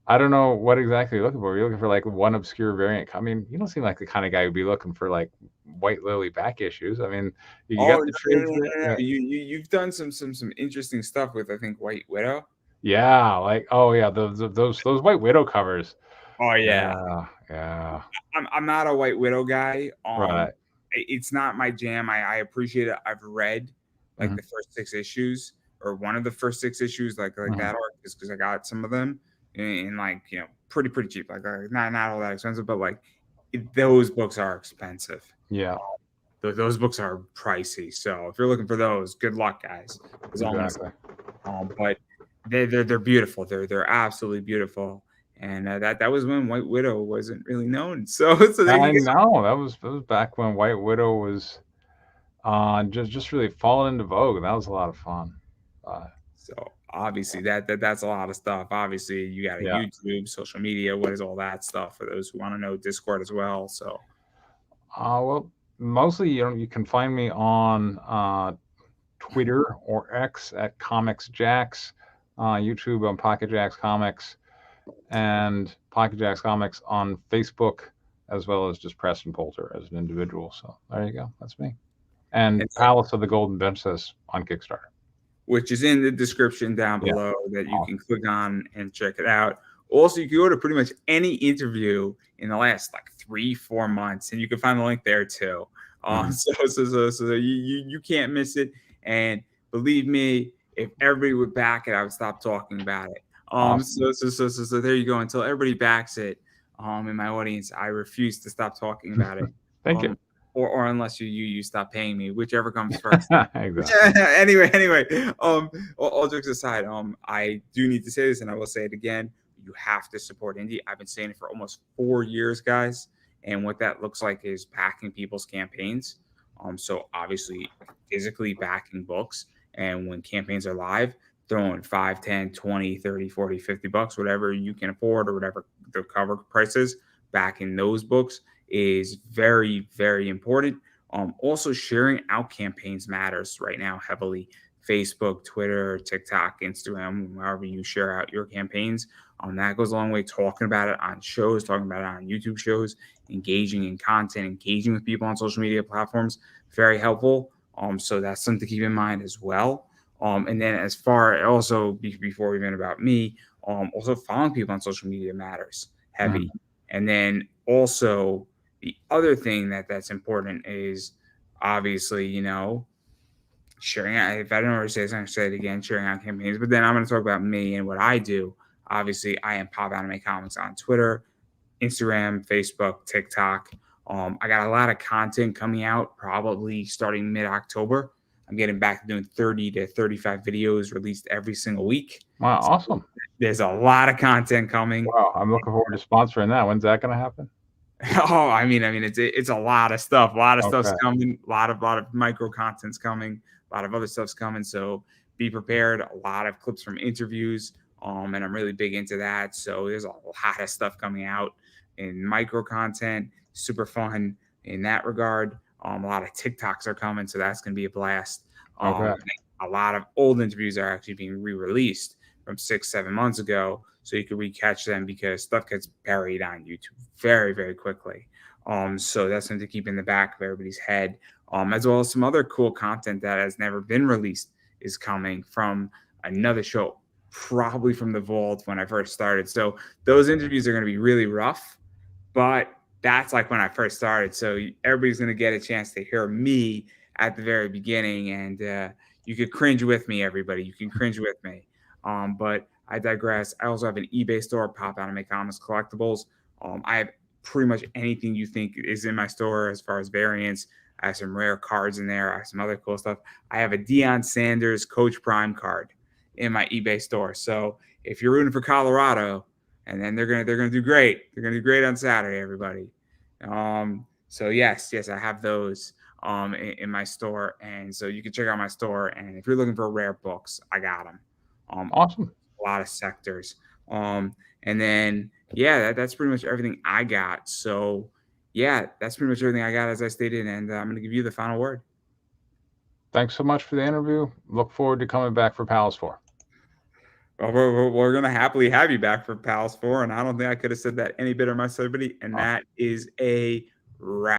I don't know what exactly you're looking for. You're looking for like one obscure variant. I mean, you don't seem like the kind of guy who'd be looking for like White Lily back issues. I mean, you got the trades. No. You've done some interesting stuff with I think White Widow. Yeah, like those White Widow covers. Oh yeah. I'm not a White Widow guy. Right. It's not my jam. I appreciate it. I've read like the first 6 issues or one of the first 6 issues, like that arc, is because I got some of them in like pretty cheap, like not all that expensive, but like those books are expensive. Yeah, those books are pricey. So if you're looking for those, good luck, guys. Exactly. But they're beautiful. They're absolutely beautiful. And that was when White Widow wasn't really known. So there I you go. know that was back when White Widow was just really falling into vogue. That was a lot of fun. So obviously that's a lot of stuff. Obviously you got a YouTube, social media, what is all that stuff for those who want to know, Discord as well. So well, mostly you can find me on Twitter or X at Comics Jacks, YouTube on Pocket Jacks Comics, and Pocket Jacks Comics on Facebook, as well as just Preston Poulter as an individual. So there you go. That's me. And Palace of the Golden Princess on Kickstarter, which is in the description down below that you can click on and check it out. Also, you can go to pretty much any interview in the last like 3-4 months, and you can find the link there too. So you can't miss it. And believe me, if everybody would back it, I would stop talking about it. So there you go. Until everybody backs it, in my audience, I refuse to stop talking about it. Thank you. Or unless you stop paying me, whichever comes first. Exactly. Anyway, all jokes aside, I do need to say this, and I will say it again. You have to support indie. I've been saying it for almost 4 years, guys. And what that looks like is backing people's campaigns. So obviously physically backing books. And when campaigns are live, throwing 5, 10, 20, 30, 40, 50 bucks, whatever you can afford or whatever the cover price is, backing those books is very, very important. Also sharing out campaigns matters right now heavily. Facebook, Twitter, TikTok, Instagram, wherever you share out your campaigns. That goes a long way. Talking about it on shows, talking about it on YouTube shows, engaging in content, engaging with people on social media platforms, very helpful. So that's something to keep in mind as well. And then as far also before even about me, also following people on social media matters heavy. And then also the other thing that's important is obviously, sharing out. If I don't already say this, I'm going to say it again, sharing out campaigns. But then I'm going to talk about me and what I do. Obviously, I am Pop Anime Comics on Twitter, Instagram, Facebook, TikTok. I got a lot of content coming out probably starting mid-October. I'm getting back to doing 30 to 35 videos released every single week. Wow, awesome. There's a lot of content coming. Wow, I'm looking forward to sponsoring that. When's that going to happen? Oh, I mean, it's a lot of stuff. A lot of stuff's coming. A lot of micro content's coming. A lot of other stuff's coming. So be prepared. A lot of clips from interviews. And I'm really big into that. So there's a lot of stuff coming out in micro content. Super fun in that regard. A lot of TikToks are coming, so that's going to be a blast. Okay. A lot of old interviews are actually being re-released from 6, 7 months ago, so you can recatch them because stuff gets buried on YouTube very, very quickly. So that's something to keep in the back of everybody's head. As well as some other cool content that has never been released is coming from another show, probably from the vault when I first started. So those interviews are going to be really rough, but that's like when I first started. So everybody's going to get a chance to hear me at the very beginning, and you could cringe with me, everybody. You can cringe with me. But I digress. I also have an eBay store, Pop Out and Make Honest Collectibles. I have pretty much anything you think is in my store as far as variants. I have some rare cards in there. I have some other cool stuff. I have a Deion Sanders Coach Prime card in my eBay store. So if you're rooting for Colorado, and then they're gonna do great. They're gonna do great on Saturday, everybody. So yes, I have those in my store, and so you can check out my store. And if you're looking for rare books, I got them. Awesome. A lot of sectors. And then that's pretty much everything I got. So yeah, that's pretty much everything I got as I stated, and I'm gonna give you the final word. Thanks so much for the interview. Look forward to coming back for Palace 4. Well, we're gonna happily have you back for Pals 4, and I don't think I could have said that any better myself, everybody. And that is a wrap.